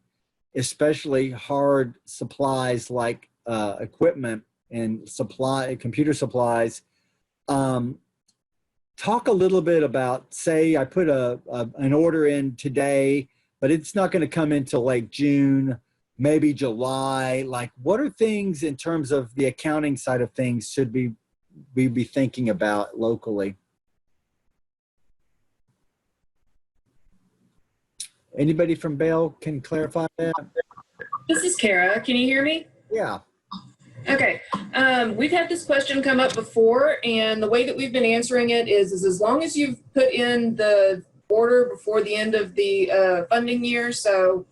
especially hard supplies like equipment and computer supplies. Talk a little bit about, say I put an order in today, but it's not going to come until like June, maybe July. Like what are things in terms of the accounting side of things should we be thinking about locally? Anybody from Bell can clarify that? This is Kara. Can you hear me? Yeah. Okay. We've had this question come up before, and the way that we've been answering it is as long as you've put in the order before the end of the funding year. So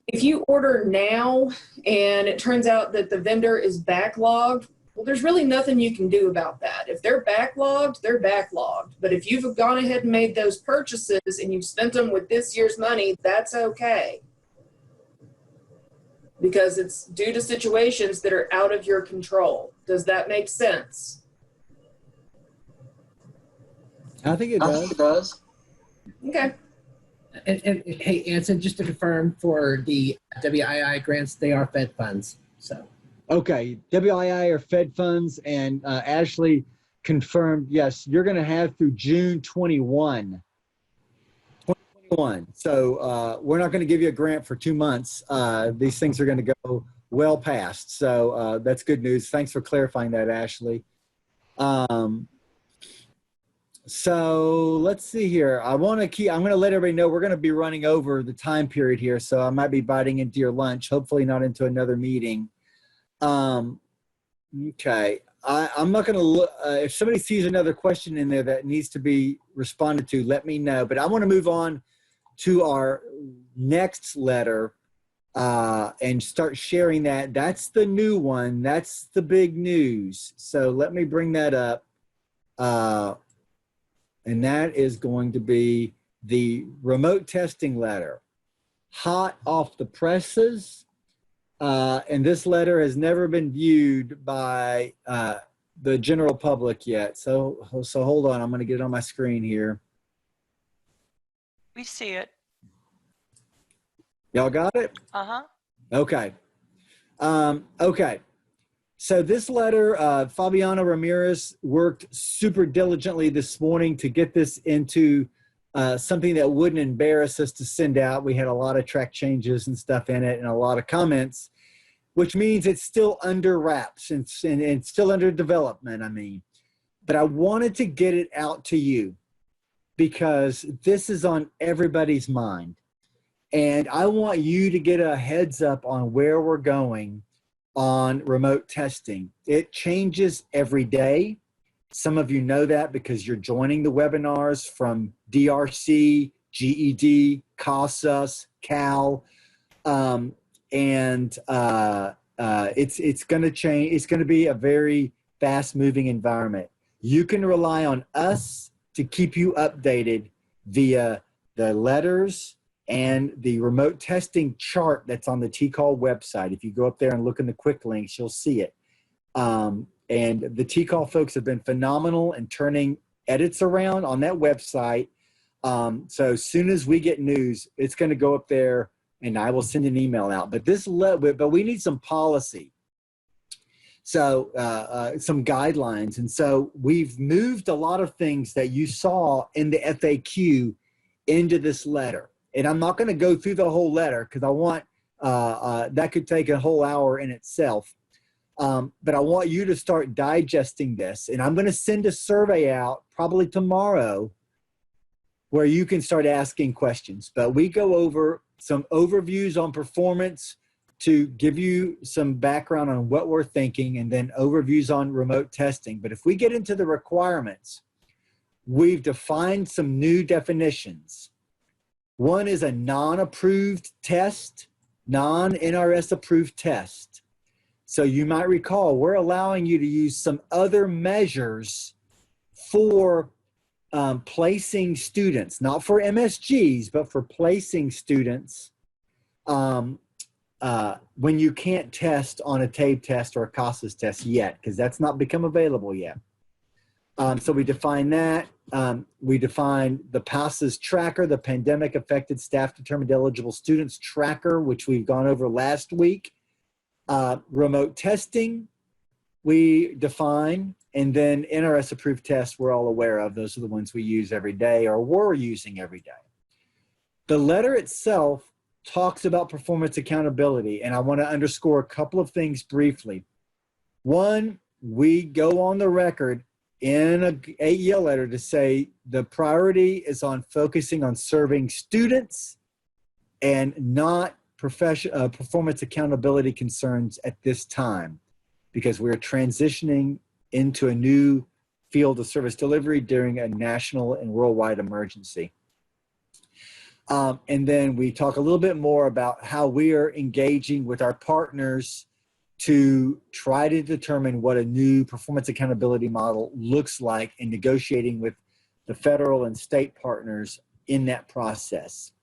if you order now and it turns out that the vendor is backlogged, well, there's really nothing you can do about that. If they're backlogged, they're backlogged. But if you've gone ahead and made those purchases and you've spent them with this year's money, that's okay. Because it's due to situations that are out of your control. Does that make sense? I think it does. Okay. And hey, Anson, just to confirm for the WII grants, they are Fed funds. So. Okay, WII are Fed funds, and Ashley confirmed, yes, you're going to have through June 21. So we're not going to give you a grant for 2 months. These things are going to go well past. So that's good news. Thanks for clarifying that, Ashley. So let's see here. I'm going to let everybody know we're going to be running over the time period here. So I might be biting into your lunch, hopefully not into another meeting. Okay. I'm not going to look, if somebody sees another question in there that needs to be responded to, let me know. But I want to move on to our next letter and start sharing that. That's the new one. That's the big news. So let me bring that up. And that is going to be the remote testing letter. Hot off the presses. And this letter has never been viewed by the general public yet. So hold on. I'm going to get it on my screen here. We see it. Y'all got it? Uh-huh. Okay. Okay. So this letter, Fabiana Ramirez worked super diligently this morning to get this into something that wouldn't embarrass us to send out. We had a lot of track changes and stuff in it and a lot of comments, which means it's still under wraps and it's still under development, I mean. But I wanted to get it out to you because this is on everybody's mind. And I want you to get a heads up on where we're going on remote testing. It changes every day. Some of you know that because you're joining the webinars from DRC, GED, CASAS, Cal, and it's going to change. It's going to be a very fast-moving environment. You can rely on us to keep you updated via the letters and the remote testing chart that's on the TCall website. If you go up there and look in the quick links, you'll see it. And the TCall folks have been phenomenal in turning edits around on that website. So as soon as we get news, it's going to go up there, and I will send an email out. But but we need some policy. So some guidelines. And so we've moved a lot of things that you saw in the FAQ into this letter. And I'm not going to go through the whole letter because I want, that could take a whole hour in itself. But I want you to start digesting this. And I'm going to send a survey out probably tomorrow where you can start asking questions. But we go over some overviews on performance to give you some background on what we're thinking, and then overviews on remote testing. But if we get into the requirements, we've defined some new definitions. One is a non-approved test, non-NRS approved test. So you might recall, we're allowing you to use some other measures for placing students, not for MSGs, but for placing students when you can't test on a TABE test or a CASAS test yet, because that's not become available yet. So we define that. We define the PASAS tracker, the Pandemic Affected Staff Determined Eligible Students tracker, which we've gone over last week. Remote testing, we define, and then NRS approved tests we're all aware of. Those are the ones we use every day or we're using every day. The letter itself talks about performance accountability, and I want to underscore a couple of things briefly. One, we go on the record in a AEL letter to say the priority is on focusing on serving students and not performance accountability concerns at this time, because we're transitioning into a new field of service delivery during a national and worldwide emergency. And then we talk a little bit more about how we are engaging with our partners to try to determine what a new performance accountability model looks like, and negotiating with the federal and state partners in that process.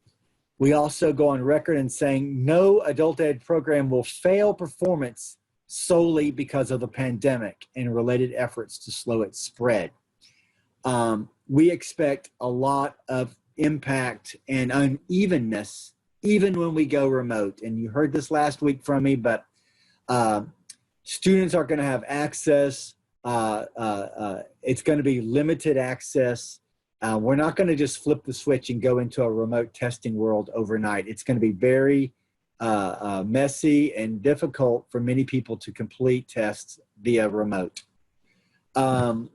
We also go on record in saying no adult ed program will fail performance solely because of the pandemic and related efforts to slow its spread. We expect a lot of impact and unevenness even when we go remote. And you heard this last week from me, but students are going to have access. It's going to be limited access. We're not going to just flip the switch and go into a remote testing world overnight. It's going to be very messy and difficult for many people to complete tests via remote. But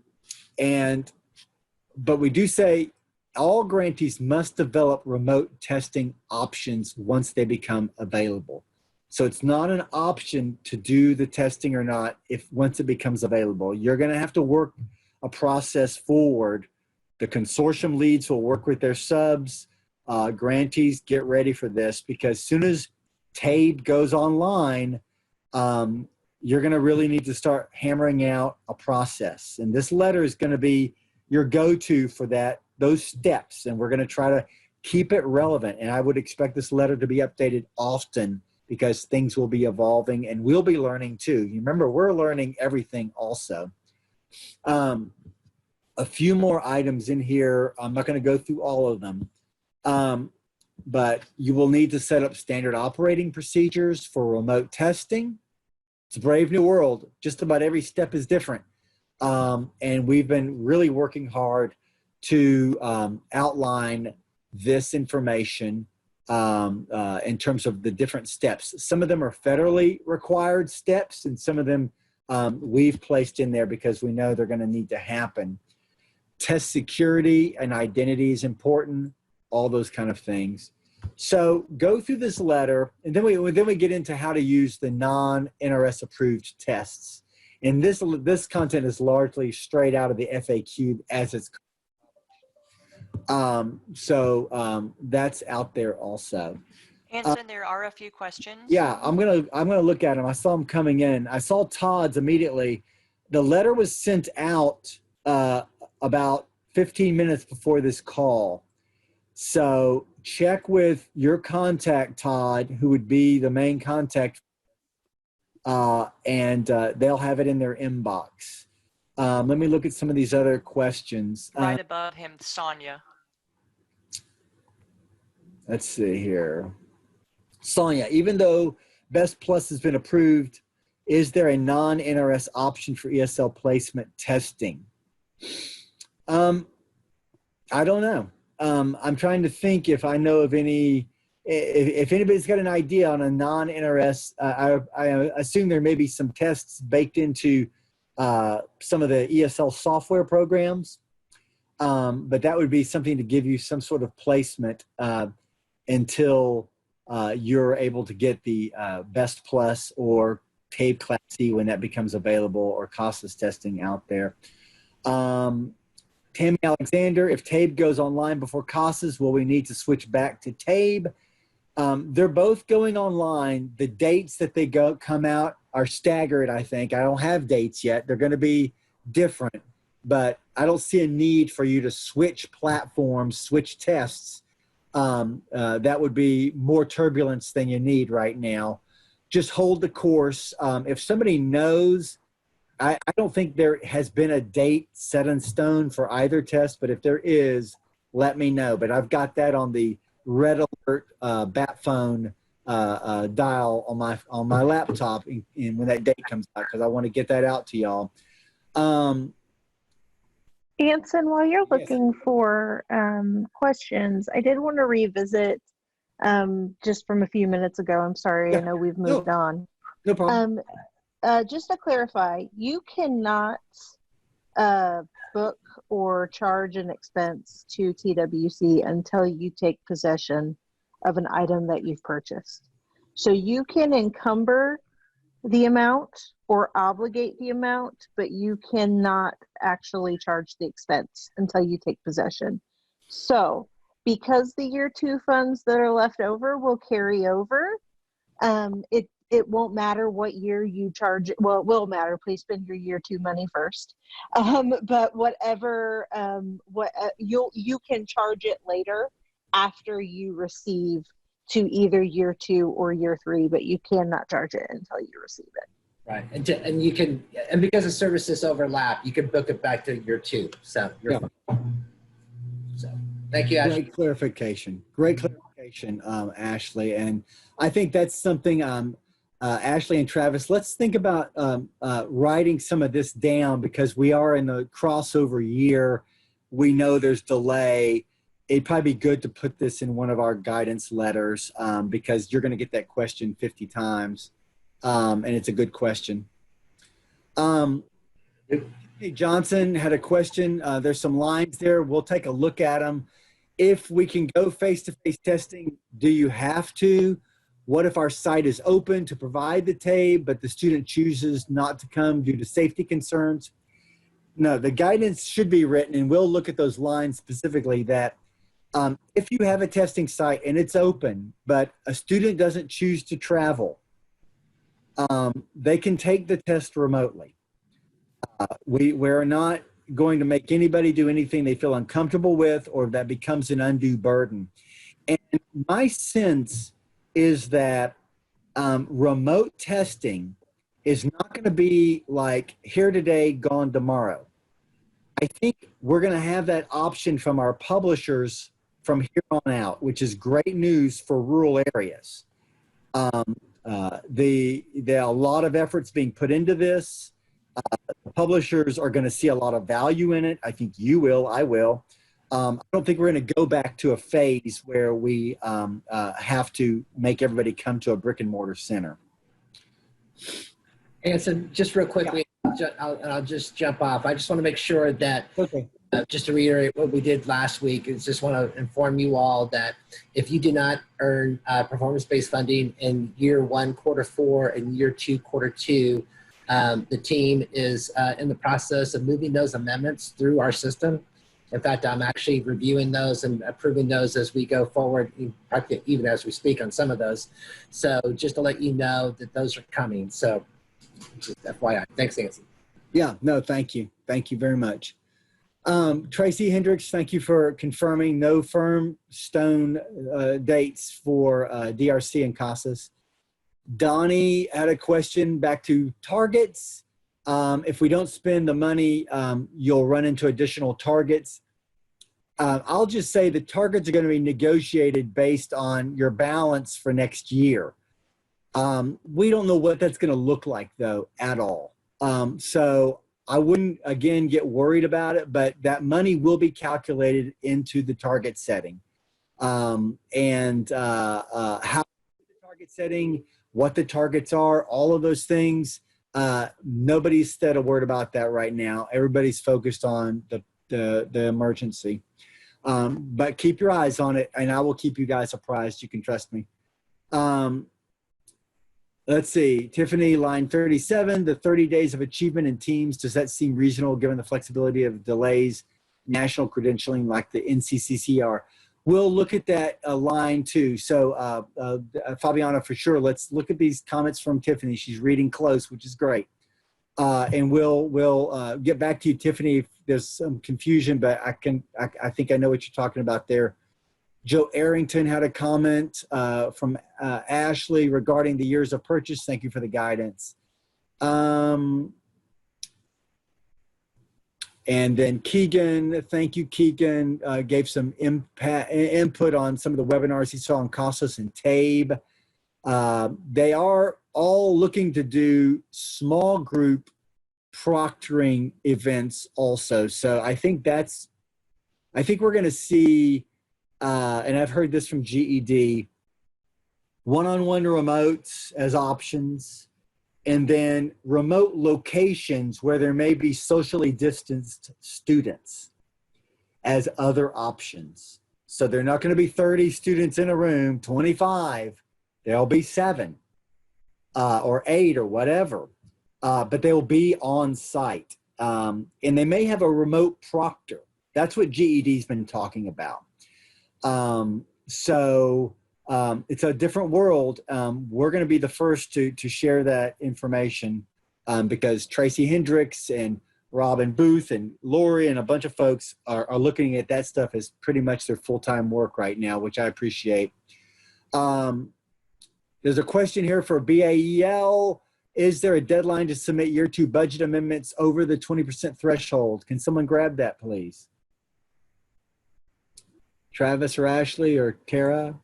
we do say all grantees must develop remote testing options once they become available. So it's not an option to do the testing or not once it becomes available. You're going to have to work a process forward. The consortium leads will work with their subs. Grantees, get ready for this, because as soon as TABE goes online, you're going to really need to start hammering out a process. And this letter is going to be your go-to for those steps. And we're going to try to keep it relevant. And I would expect this letter to be updated often, because things will be evolving and we'll be learning too. You remember, we're learning everything also. A few more items in here. I'm not going to go through all of them. But you will need to set up standard operating procedures for remote testing. It's a brave new world. Just about every step is different. And we've been really working hard to outline this information in terms of the different steps. Some of them are federally required steps, and some of them we've placed in there because we know they're going to need to happen. Test security and identity is important, all those kind of things. So go through this letter, and then we get into how to use the non-NRS approved tests. And this content is largely straight out of the FAQ as it's that's out there also. Anson, there are a few questions. Yeah, I'm gonna look at them. I saw them coming in. I saw Todd's immediately. The letter was sent out about 15 minutes before this call. So check with your contact, Todd, who would be the main contact, and they'll have it in their inbox. Let me look at some of these other questions. Right above him, Sonia. let's see here. Sonia, even though Best Plus has been approved, is there a non-NRS option for ESL placement testing? I don't know. I'm trying to think if I know of any, if anybody's got an idea on a non-NRS, I assume there may be some tests baked into some of the ESL software programs, but that would be something to give you some sort of placement until you're able to get the Best Plus or TABE Class C when that becomes available, or CASAS testing out there. Tammy Alexander, if TABE goes online before CASAS, will we need to switch back to TABE? They're both going online. The dates that they come out are staggered, I think. I don't have dates yet. They're going to be different, but I don't see a need for you to switch platforms, switch tests. That would be more turbulence than you need right now. Just hold the course. If somebody knows, I don't think there has been a date set in stone for either test, but if there is, let me know. But I've got that on the red alert bat phone dial on my laptop and when that date comes out, because I want to get that out to y'all. Anson, while you're Yes. looking for questions, I did want to revisit just from a few minutes ago. I'm sorry, I Yeah. know we've moved on. No problem. Just to clarify, you cannot book or charge an expense to TWC until you take possession of an item that you've purchased. So you can encumber the amount or obligate the amount, but you cannot actually charge the expense until you take possession. So because the year 2 funds that are left over will carry over, it won't matter what year you charge. Well, it will matter. Please spend your year 2 money first. But whatever, you can charge it later after you receive to either year 2 or year 3, but you cannot charge it until you receive it. Right, and you can, and because the services overlap, you can book it back to year 2. So you're Yeah. fine. So thank you, Ashley. Great clarification. Great clarification, Ashley. And I think that's something, Ashley and Travis, let's think about writing some of this down, because we are in the crossover year. We know there's delay. It'd probably be good to put this in one of our guidance letters, because you're going to get that question 50 times. And it's a good question. Hey, Johnson had a question. There's some lines there. We'll take a look at them. If we can go face-to-face testing, do you have to? What if our site is open to provide the TABE, but the student chooses not to come due to safety concerns? No, the guidance should be written, and we'll look at those lines specifically, that if you have a testing site and it's open, but a student doesn't choose to travel, they can take the test remotely. We're not going to make anybody do anything they feel uncomfortable with or that becomes an undue burden. And my sense is that remote testing is not going to be like here today, gone tomorrow. I think we're going to have that option from our publishers from here on out, which is great news for rural areas. A lot of efforts being put into this. Publishers are going to see a lot of value in it. I think you will. I will. I don't think we're going to go back to a phase where we have to make everybody come to a brick and mortar center. Anson, just real quickly, I'll just jump off. I just want to make sure that, Okay. just to reiterate what we did last week, is just want to inform you all that if you do not earn performance-based funding in year 1, quarter 4, and year 2, quarter 2, the team is in the process of moving those amendments through our system. In fact, I'm actually reviewing those and approving those as we go forward, even as we speak on some of those. So just to let you know that those are coming. So just FYI. Thanks, Nancy. Yeah, no, thank you. Thank you very much. Tracy Hendricks, thank you for confirming no firm stone dates for DRC and CASAS. Donnie had a question back to targets. If we don't spend the money, you'll run into additional targets. I'll just say the targets are going to be negotiated based on your balance for next year. We don't know what that's going to look like, though, at all. So I wouldn't, again, get worried about it, but that money will be calculated into the target setting. How the target setting, what the targets are, all of those things, nobody's said a word about that right now. Everybody's focused on the emergency. But keep your eyes on it, and I will keep you guys apprised. You can trust me. Let's see, Tiffany, line 37, the 30 days of achievement in teams, does that seem reasonable given the flexibility of delays, national credentialing like the NCCCR? We'll look at that line too. So Fabiana, for sure, let's look at these comments from Tiffany. She's reading close, which is great. And we'll get back to you, Tiffany, if there's some confusion, but I think I know what you're talking about there. Joe Arrington had a comment from Ashley regarding the years of purchase. Thank you for the guidance. And then Keegan, thank you, Keegan, gave some input on some of the webinars he saw on Costos and TABE. They are all looking to do small group proctoring events also. So I think we're going to see, and I've heard this from GED, one-on-one remotes as options, and then remote locations where there may be socially distanced students as other options. So they're not going to be 30 students in a room, 25. There'll be 7 or 8 or whatever, but they'll be on site. And they may have a remote proctor. That's what GED's been talking about. It's a different world. We're going to be the first to share that information because Tracy Hendricks and Robin Booth and Lori and a bunch of folks are looking at that stuff as pretty much their full-time work right now, which I appreciate. There's a question here for BAEL. Is there a deadline to submit year 2 budget amendments over the 20% threshold? Can someone grab that, please? Travis or Ashley or Tara?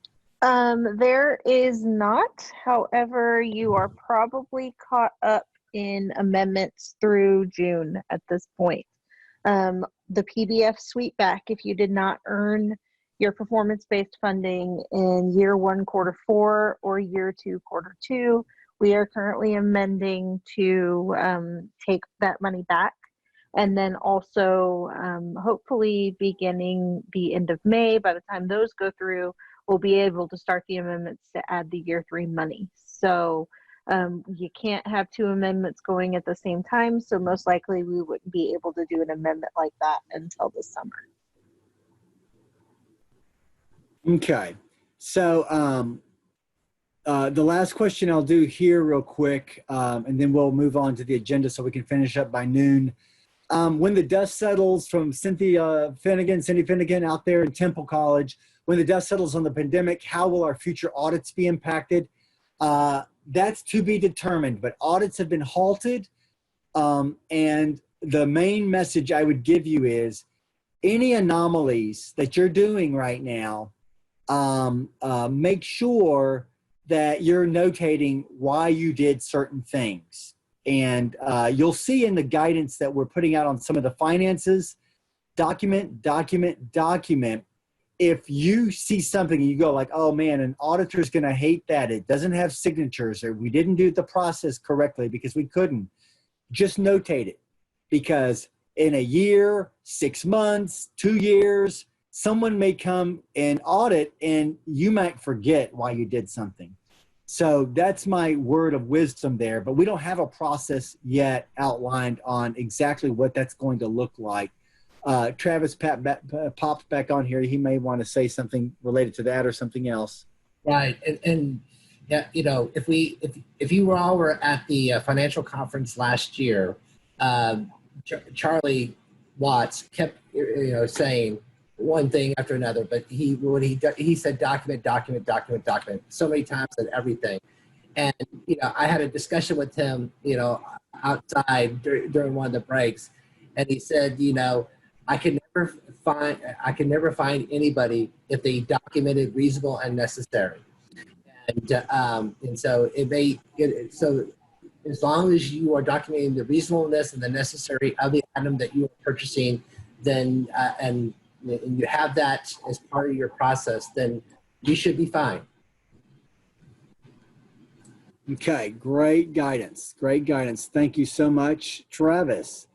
There is not. However, you are probably caught up in amendments through June at this point. The PBF sweepback, if you did not earn your performance-based funding in year 1, quarter 4, or year 2, quarter 2, we are currently amending to take that money back. And then also, hopefully beginning the end of May, by the time those go through, we'll be able to start the amendments to add the year 3 money. So you can't have 2 amendments going at the same time. So most likely we wouldn't be able to do an amendment like that until the summer. Okay. So the last question I'll do here real quick, and then we'll move on to the agenda so we can finish up by noon. When the dust settles from Cindy Finnegan out there in Temple College, when the dust settles on the pandemic, how will our future audits be impacted? That's to be determined, but audits have been halted. And the main message I would give you is any anomalies that you're doing right now, make sure that you're notating why you did certain things. And you'll see in the guidance that we're putting out on some of the finances, document. If you see something and you go like, oh man, an auditor's gonna hate that, it doesn't have signatures, or we didn't do the process correctly because we couldn't, just notate it. Because in a year, 6 months, 2 years, someone may come and audit and you might forget why you did something. So that's my word of wisdom there, but we don't have a process yet outlined on exactly what that's going to look like. Travis popped back on here. He may want to say something related to that or something else. Right. And yeah, you know, if you all were at the financial conference last year, Charlie Watts kept, saying one thing after another, but he said document so many times and everything. And, I had a discussion with him, outside during one of the breaks, and he said, I can never I can never find anybody if they documented reasonable and necessary. And so so as long as you are documenting the reasonableness and the necessary of the item that you are purchasing, then and you have that as part of your process, then you should be fine. Okay, great guidance. Great guidance. Thank you so much, Travis.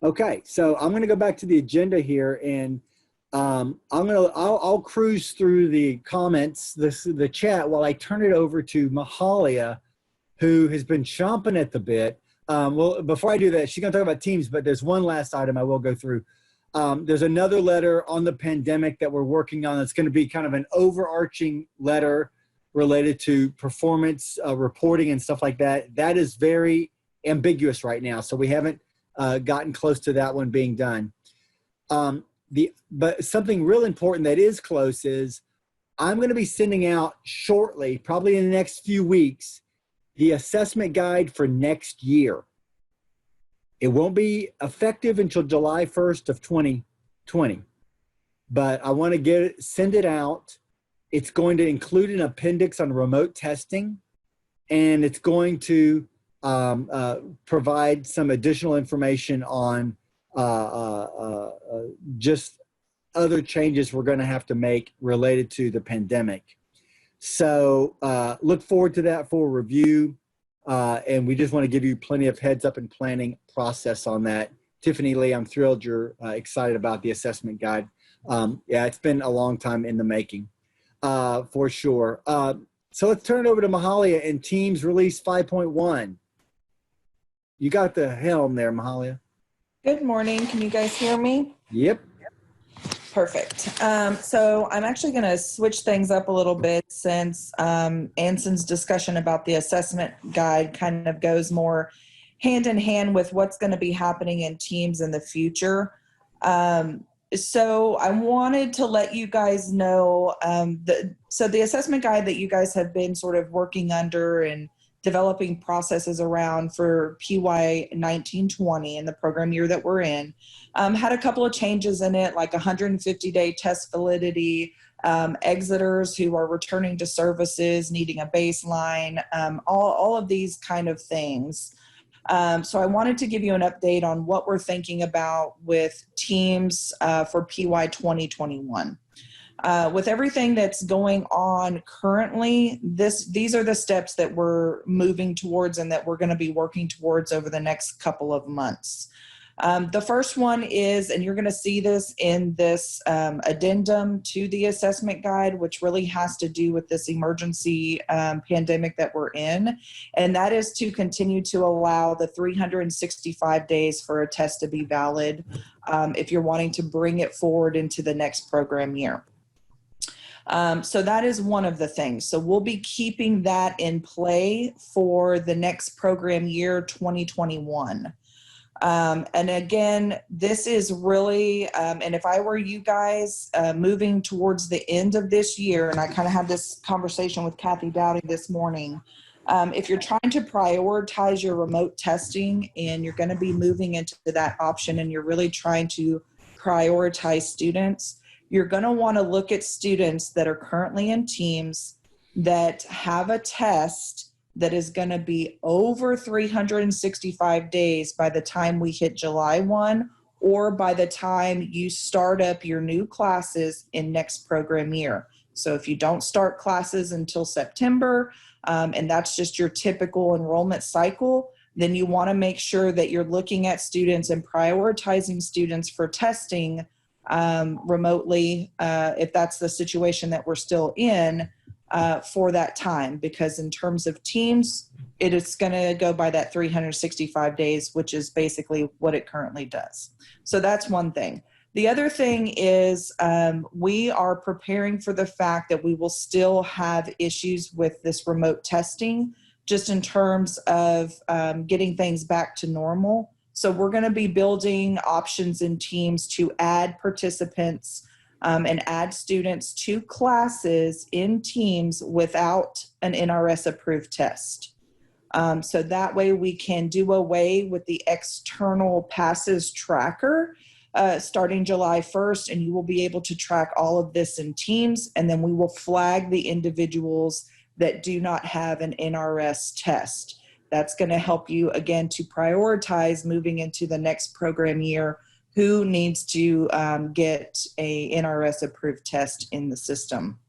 Okay, so I'm going to go back to the agenda here, and I'll cruise through the comments, the chat, while I turn it over to Mahalia, who has been chomping at the bit. Well, before I do that, she's going to talk about teams, but there's one last item I will go through. There's another letter on the pandemic that we're working on. It's going to be kind of an overarching letter related to performance reporting and stuff like that. That is very ambiguous right now, so we haven't gotten close to that one being done. But something real important that is close is I'm going to be sending out shortly, probably in the next few weeks, the assessment guide for next year. It won't be effective until July 1st of 2020, but I want to send it out. It's going to include an appendix on remote testing, and it's going to provide some additional information on just other changes we're going to have to make related to the pandemic. So look forward to that for review, and we just want to give you plenty of heads up and planning process on that. Tiffany Lee, I'm thrilled you're excited about the assessment guide. Yeah, it's been a long time in the making. For sure. So let's turn it over to Mahalia and Teams Release 5.1. You got the helm there, Mahalia. Good morning. Can you guys hear me? Yep. Perfect. So I'm actually going to switch things up a little bit since Anson's discussion about the assessment guide kind of goes more hand in hand with what's going to be happening in Teams in the future. So I wanted to let you guys know, so the assessment guide that you guys have been sort of working under and developing processes around for PY 1920 in the program year that we're in, had a couple of changes in it, like 150-day test validity, exiters who are returning to services, needing a baseline, all of these kind of things. So I wanted to give you an update on what we're thinking about with Teams for PY 2021. With everything that's going on currently, these are the steps that we're moving towards and that we're going to be working towards over the next couple of months. The first one is, and you're going to see this in this addendum to the assessment guide, which really has to do with this emergency pandemic that we're in, and that is to continue to allow the 365 days for a test to be valid if you're wanting to bring it forward into the next program year. So that is one of the things. So we'll be keeping that in play for the next program year, 2021. And again, this is really, and if I were you guys moving towards the end of this year, and I kind of had this conversation with Kathy Dowdy this morning, if you're trying to prioritize your remote testing and you're going to be moving into that option and you're really trying to prioritize students, you're going to want to look at students that are currently in Teams that have a test that is going to be over 365 days by the time we hit July 1 or by the time you start up your new classes in next program year. So if you don't start classes until September, and that's just your typical enrollment cycle, then you want to make sure that you're looking at students and prioritizing students for testing remotely, if that's the situation that we're still in for that time, because in terms of Teams, it is going to go by that 365 days, which is basically what it currently does. So that's one thing. The other thing is we are preparing for the fact that we will still have issues with this remote testing, just in terms of getting things back to normal. So we're going to be building options in Teams to add participants and add students to classes in Teams without an NRS approved test. So that way we can do away with the external passes tracker starting July 1st, and you will be able to track all of this in Teams, and then we will flag the individuals that do not have an NRS test. That's going to help you, again, to prioritize moving into the next program year who needs to get a NRS approved test in the system.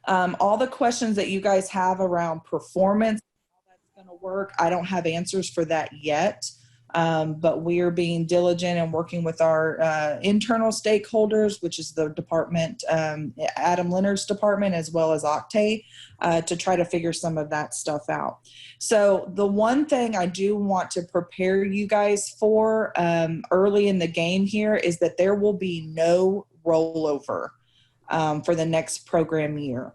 All the questions that you guys have around performance, how that's going to work, I don't have answers for that yet. But we are being diligent and working with our internal stakeholders, which is the department, Adam Leonard's department, as well as Octay, to try to figure some of that stuff out. So the one thing I do want to prepare you guys for early in the game here is that there will be no rollover for the next program year.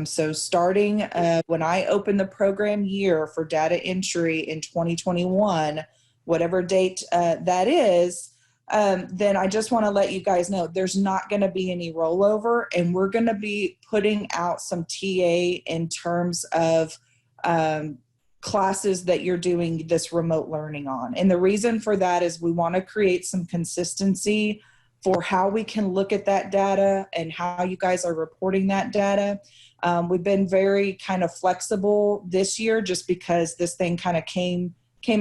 So starting when I open the program year for data entry in 2021, whatever date that is, then I just want to let you guys know there's not going to be any rollover, and we're going to be putting out some TA in terms of classes that you're doing this remote learning on. And the reason for that is we want to create some consistency for how we can look at that data and how you guys are reporting that data. We've been very kind of flexible this year just because this thing kind of came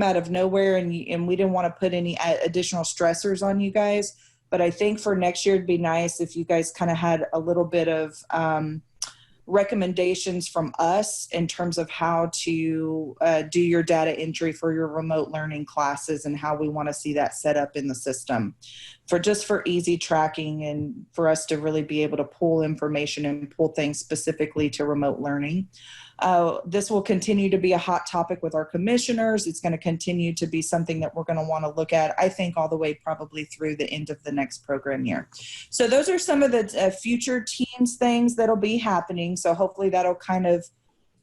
out of nowhere, and we didn't want to put any additional stressors on you guys. But I think for next year, it'd be nice if you guys kind of had a little bit of recommendations from us in terms of how to do your data entry for your remote learning classes and how we want to see that set up in the system for easy tracking and for us to really be able to pull information and pull things specifically to remote learning. This will continue to be a hot topic with our commissioners. It's going to continue to be something that we're going to want to look at, I think, all the way probably through the end of the next program year. So those are some of the future Teams things that'll be happening. So hopefully that'll kind of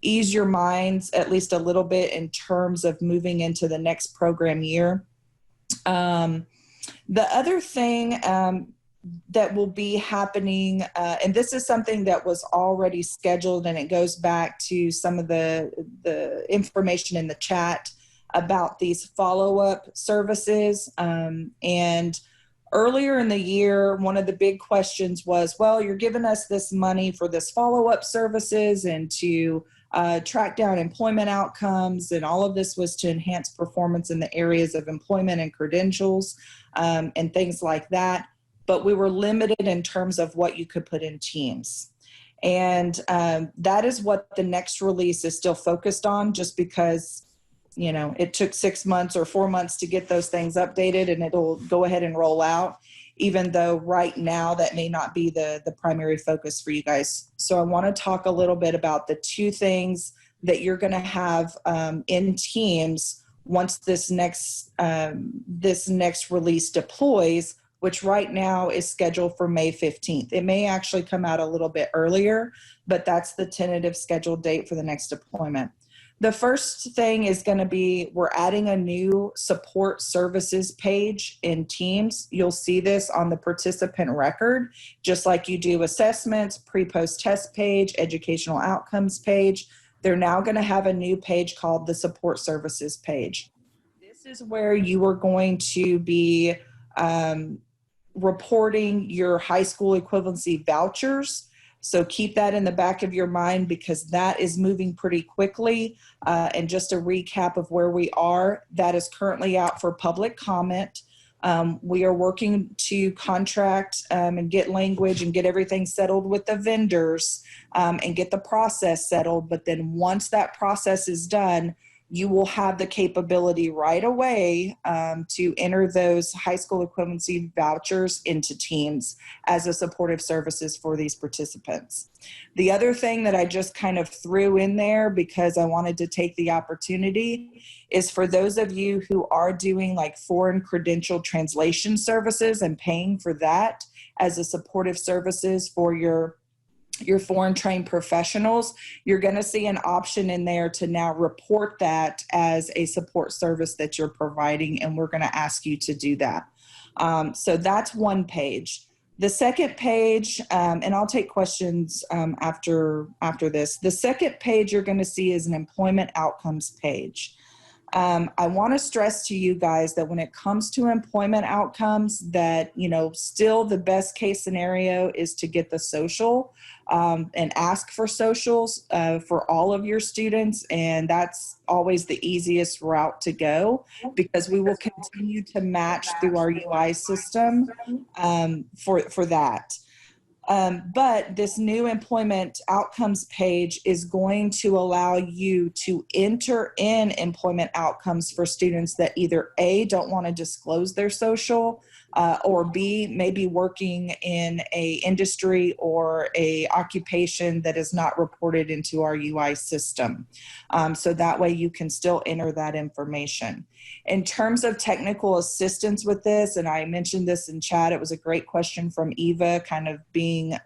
ease your minds at least a little bit in terms of moving into the next program year. The other thing that will be happening, and this is something that was already scheduled, and it goes back to some of the information in the chat about these follow-up services. And earlier in the year, one of the big questions was, well, you're giving us this money for this follow-up services and to track down employment outcomes, and all of this was to enhance performance in the areas of employment and credentials and things like that. But we were limited in terms of what you could put in Teams. And that is what the next release is still focused on, just because, you know, it took 6 months or 4 months to get those things updated, and it'll go ahead and roll out, even though right now that may not be the primary focus for you guys. So I want to talk a little bit about the two things that you're going to have in Teams once this next release deploys, which right now is scheduled for May 15th. It may actually come out a little bit earlier, but that's the tentative scheduled date for the next deployment. The first thing is going to be, we're adding a new support services page in Teams. You'll see this on the participant record, just like you do assessments, pre-post test page, educational outcomes page. They're now going to have a new page called the support services page. This is where you are going to be reporting your high school equivalency vouchers. So keep that in the back of your mind, because that is moving pretty quickly. And just a recap of where we are, that is currently out for public comment. We are working to contract and get language and get everything settled with the vendors and get the process settled. But then once that process is done, you will have the capability right away to enter those high school equivalency vouchers into Teams as a supportive services for these participants. The other thing that I just kind of threw in there because I wanted to take the opportunity is for those of you who are doing like foreign credential translation services and paying for that as a supportive services for your foreign trained professionals, you're going to see an option in there to now report that as a support service that you're providing, and we're going to ask you to do that. So that's one page. The second page, and I'll take questions after this. The second page you're going to see is an employment outcomes page. I want to stress to you guys that when it comes to employment outcomes, that, still the best case scenario is to get the social and ask for socials for all of your students. And that's always the easiest route to go, because we will continue to match through our UI system for that. But this new employment outcomes page is going to allow you to enter in employment outcomes for students that either A, don't want to disclose their social, or B, maybe working in a industry or a occupation that is not reported into our UI system. So that way you can still enter that information. In terms of technical assistance with this, and I mentioned this in chat, it was a great question from Eva, kind of being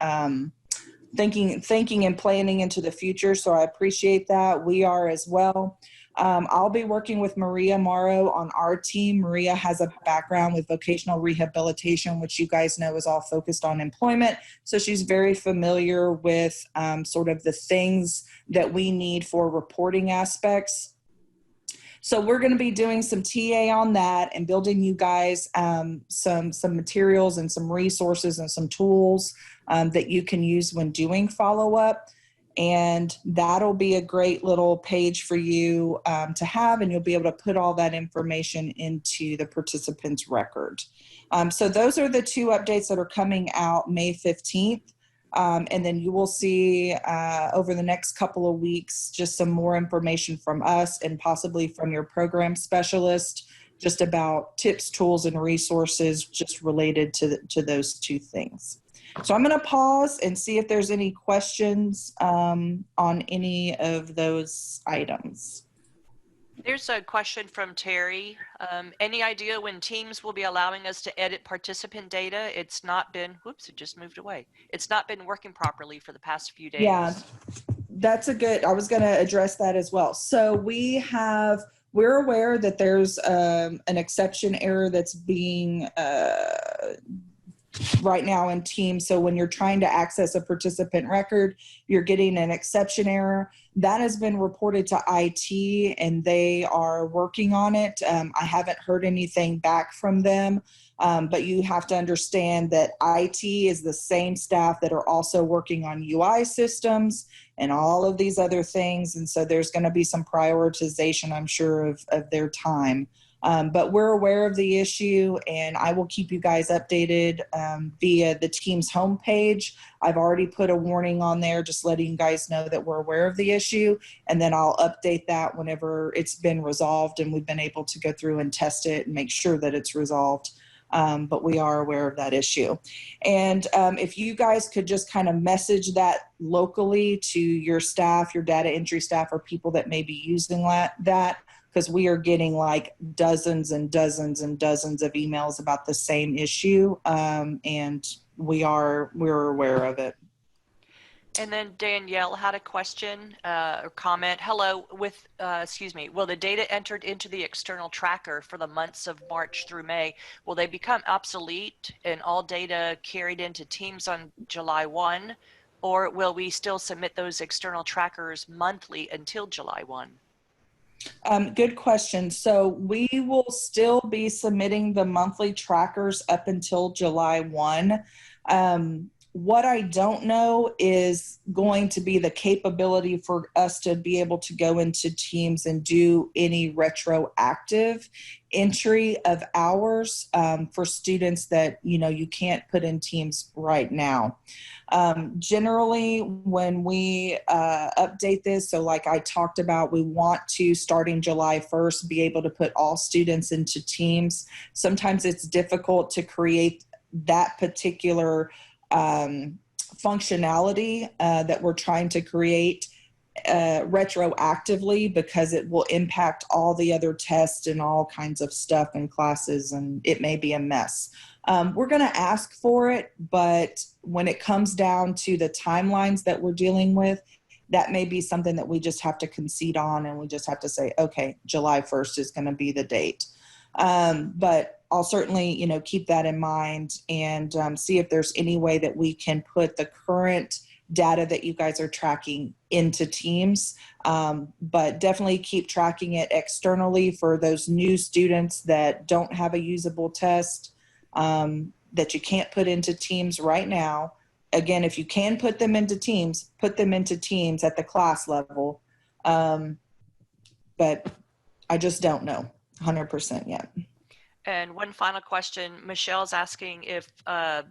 thinking and planning into the future. So I appreciate that. We are as well. I'll be working with Maria Morrow on our team. Maria has a background with vocational rehabilitation, which you guys know is all focused on employment. So she's very familiar with sort of the things that we need for reporting aspects. So we're going to be doing some TA on that and building you guys some materials and some resources and some tools that you can use when doing follow-up. And that'll be a great little page for you to have, and you'll be able to put all that information into the participant's record. So those are the two updates that are coming out May 15th. And then you will see over the next couple of weeks just some more information from us and possibly from your program specialist, just about tips, tools, and resources just related to those two things. So I'm going to pause and see if there's any questions on any of those items. There's a question from Terry. Any idea when Teams will be allowing us to edit participant data? It's not been, whoops, it just moved away. It's not been working properly for the past few days. Yeah, that's I was going to address that as well. So we're aware that there's an exception error that's being right now in Teams. So when you're trying to access a participant record, you're getting an exception error. That has been reported to IT and they are working on it. I haven't heard anything back from them, but you have to understand that IT is the same staff that are also working on UI systems and all of these other things. And so there's going to be some prioritization, I'm sure, of their time. But we're aware of the issue, and I will keep you guys updated via the Teams homepage. I've already put a warning on there, just letting you guys know that we're aware of the issue, and then I'll update that whenever it's been resolved and we've been able to go through and test it and make sure that it's resolved. But we are aware of that issue. And if you guys could just kind of message that locally to your staff, your data entry staff, or people that may be using that, because we are getting like dozens and dozens and dozens of emails about the same issue, and we're aware of it. And then Danielle had a question or comment. Hello, will the data entered into the external tracker for the months of March through May, will they become obsolete and all data carried into Teams on July 1, or will we still submit those external trackers monthly until July 1? Good question. So we will still be submitting the monthly trackers up until July 1. What I don't know is going to be the capability for us to be able to go into Teams and do any retroactive entry of hours for students that, you can't put in Teams right now. Generally, when we update this, so like I talked about, we want to, starting July 1st, be able to put all students into Teams. Sometimes it's difficult to create that particular functionality that we're trying to create retroactively, because it will impact all the other tests and all kinds of stuff in classes, and it may be a mess. We're going to ask for it, but when it comes down to the timelines that we're dealing with, that may be something that we just have to concede on, and we just have to say, okay, July 1st is going to be the date. But I'll certainly, keep that in mind and see if there's any way that we can put the current data that you guys are tracking into Teams. But definitely keep tracking it externally for those new students that don't have a usable test that you can't put into Teams right now. Again, if you can put them into Teams, put them into Teams at the class level. But I just don't know 100% yet. And one final question, Michelle's asking if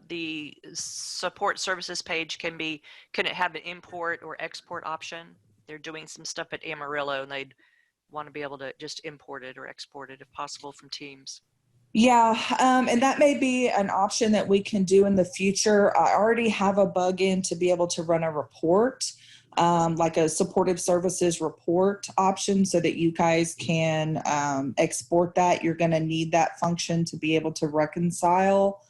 the support services page can it have an import or export option? They're doing some stuff at Amarillo and they'd want to be able to just import it or export it if possible from Teams. Yeah, and that may be an option that we can do in the future. I already have a bug in to be able to run a report, like a supportive services report option so that you guys can export that. You're going to need that function to be able to reconcile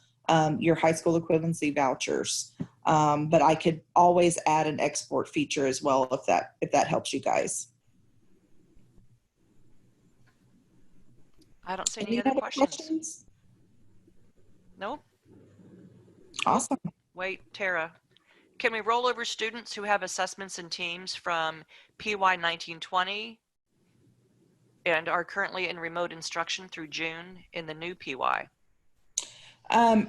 your high school equivalency vouchers. But I could always add an export feature as well if that helps you guys. I don't see any other questions. Nope. Awesome. Wait, Tara. Can we roll over students who have assessments in Teams from PY 1920 and are currently in remote instruction through June in the new PY?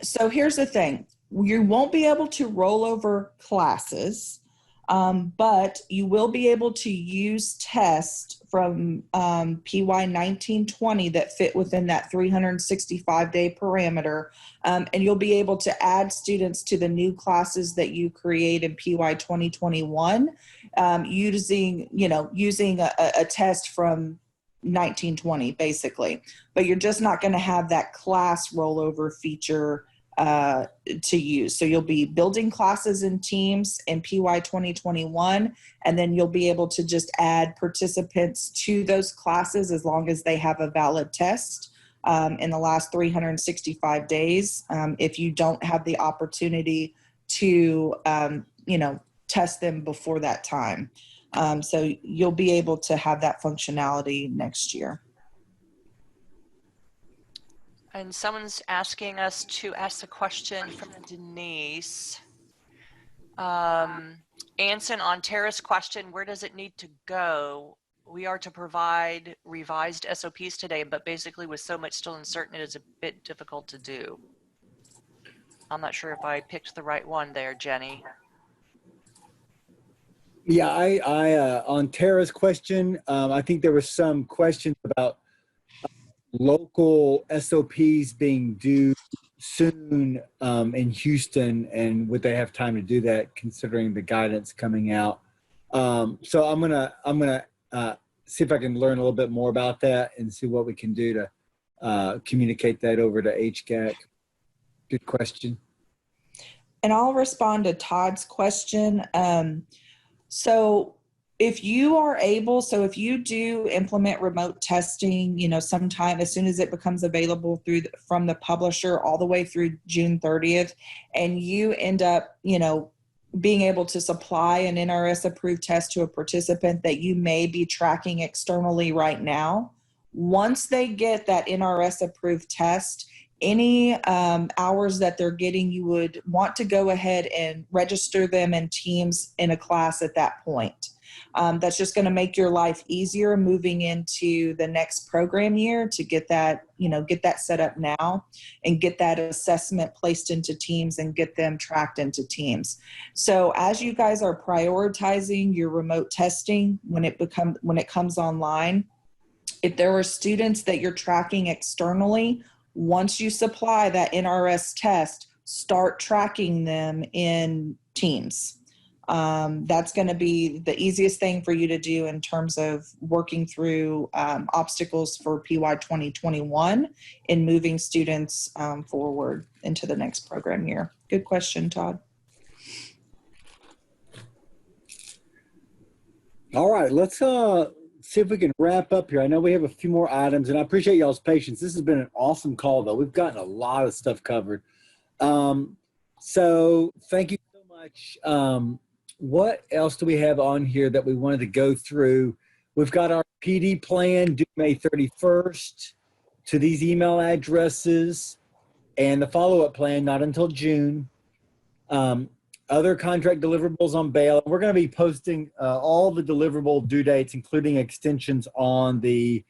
So here's the thing. You won't be able to roll over classes, but you will be able to use tests from PY 1920 that fit within that 365-day parameter. And you'll be able to add students to the new classes that you create in PY 2021 using a test from 1920, basically. But you're just not going to have that class rollover feature to use. So you'll be building classes in Teams in PY 2021, and then you'll be able to just add participants to those classes as long as they have a valid test in the last 365 days. If you don't have the opportunity to, test them before that time. So you'll be able to have that functionality next year. And someone's asking us to ask a question from Denise. Anson, on Tara's question, where does it need to go? We are to provide revised SOPs today, but basically with so much still uncertain, it is a bit difficult to do. I'm not sure if I picked the right one there, Jenny. Yeah, I on Tara's question, I think there was some questions about local SOPs being due soon in Houston, and would they have time to do that considering the guidance coming out? So I'm gonna see if I can learn a little bit more about that and see what we can do to communicate that over to HCAC. Good question. And I'll respond to Todd's question. So if you are able, so if you do implement remote testing, sometime as soon as it becomes available from the publisher all the way through June 30th, and you end up, being able to supply an NRS approved test to a participant that you may be tracking externally right now, once they get that NRS approved test, any hours that they're getting, you would want to go ahead and register them in Teams in a class at that point. That's just going to make your life easier moving into the next program year to get that set up now and get that assessment placed into Teams and get them tracked into Teams. So as you guys are prioritizing your remote testing when it comes online, if there are students that you're tracking externally, once you supply that NRS test, start tracking them in Teams. That's going to be the easiest thing for you to do in terms of working through obstacles for PY 2021 and moving students forward into the next program year. Good question, Todd. All right, let's see if we can wrap up here. I know we have a few more items, and I appreciate y'all's patience. This has been an awesome call, though. We've gotten a lot of stuff covered. So thank you so much. What else do we have on here that we wanted to go through? We've got our PD plan due May 31st to these email addresses, and the follow-up plan not until June. other contract deliverables on bail. We're going to be posting all the deliverable due dates, including extensions, on the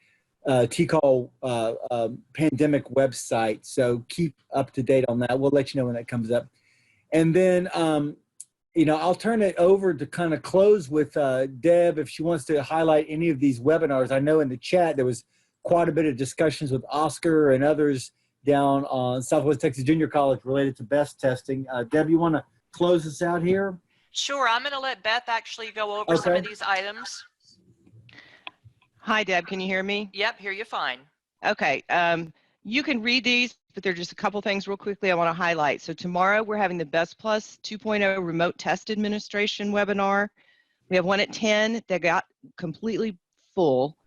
TCAL pandemic website. So keep up to date on that. We'll let you know when that comes up. And then, I'll turn it over to kind of close with Deb if she wants to highlight any of these webinars. I know in the chat there was quite a bit of discussions with Oscar and others down on Southwest Texas Junior College related to BEST testing. Deb, you want to close us out here? Sure, I'm going to let Beth actually go over some of these items. Hi, Deb. Can you hear me? Yep, hear you fine. Okay. You can read these, but there are just a couple things real quickly I want to highlight. So tomorrow we're having the Best Plus 2.0 Remote Test Administration webinar. We have one at 10 that got completely full,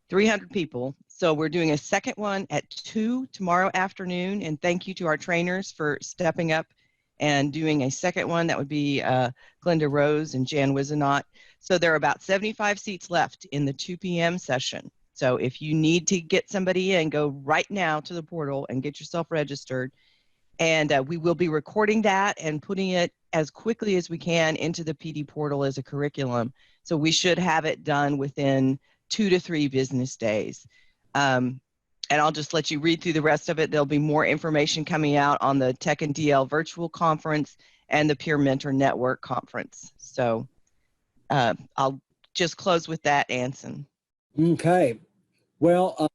300 people. So we're doing a second one at 2 tomorrow afternoon. And thank you to our trainers for stepping up and doing a second one. That would be Glenda Rose and Jan Wizenot. So there are about 75 seats left in the 2 p.m. session. So if you need to get somebody in, go right now to the portal and get yourself registered. And we will be recording that and putting it as quickly as we can into the PD portal as a curriculum. So we should have it done within 2 to 3 business days. And I'll just let you read through the rest of it. There'll be more information coming out on the Tech and DL virtual conference and the Peer Mentor Network conference. So I'll just close with that, Anson. Okay. Well,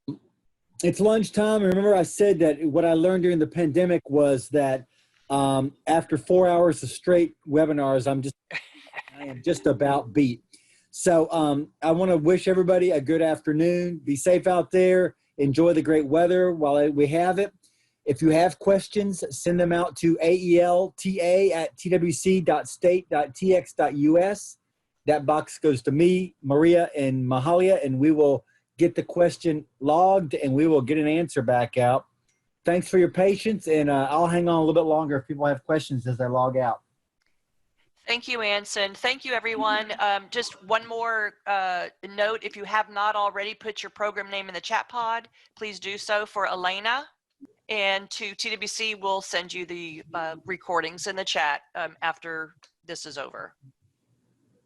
it's lunchtime. Remember I said that what I learned during the pandemic was that after 4 hours of straight webinars, I am just about beat. So I want to wish everybody a good afternoon. Be safe out there. Enjoy the great weather while we have it. If you have questions, send them out to aelta@twc.state.tx.us. That box goes to me, Maria, and Mahalia, and we will get the question logged and we will get an answer back out. Thanks for your patience, and I'll hang on a little bit longer if people have questions as they log out. Thank you, Anson. Thank you, everyone. Just one more note. If you have not already put your program name in the chat pod, please do so for Elena. And to TWC, we'll send you the recordings in the chat after this is over.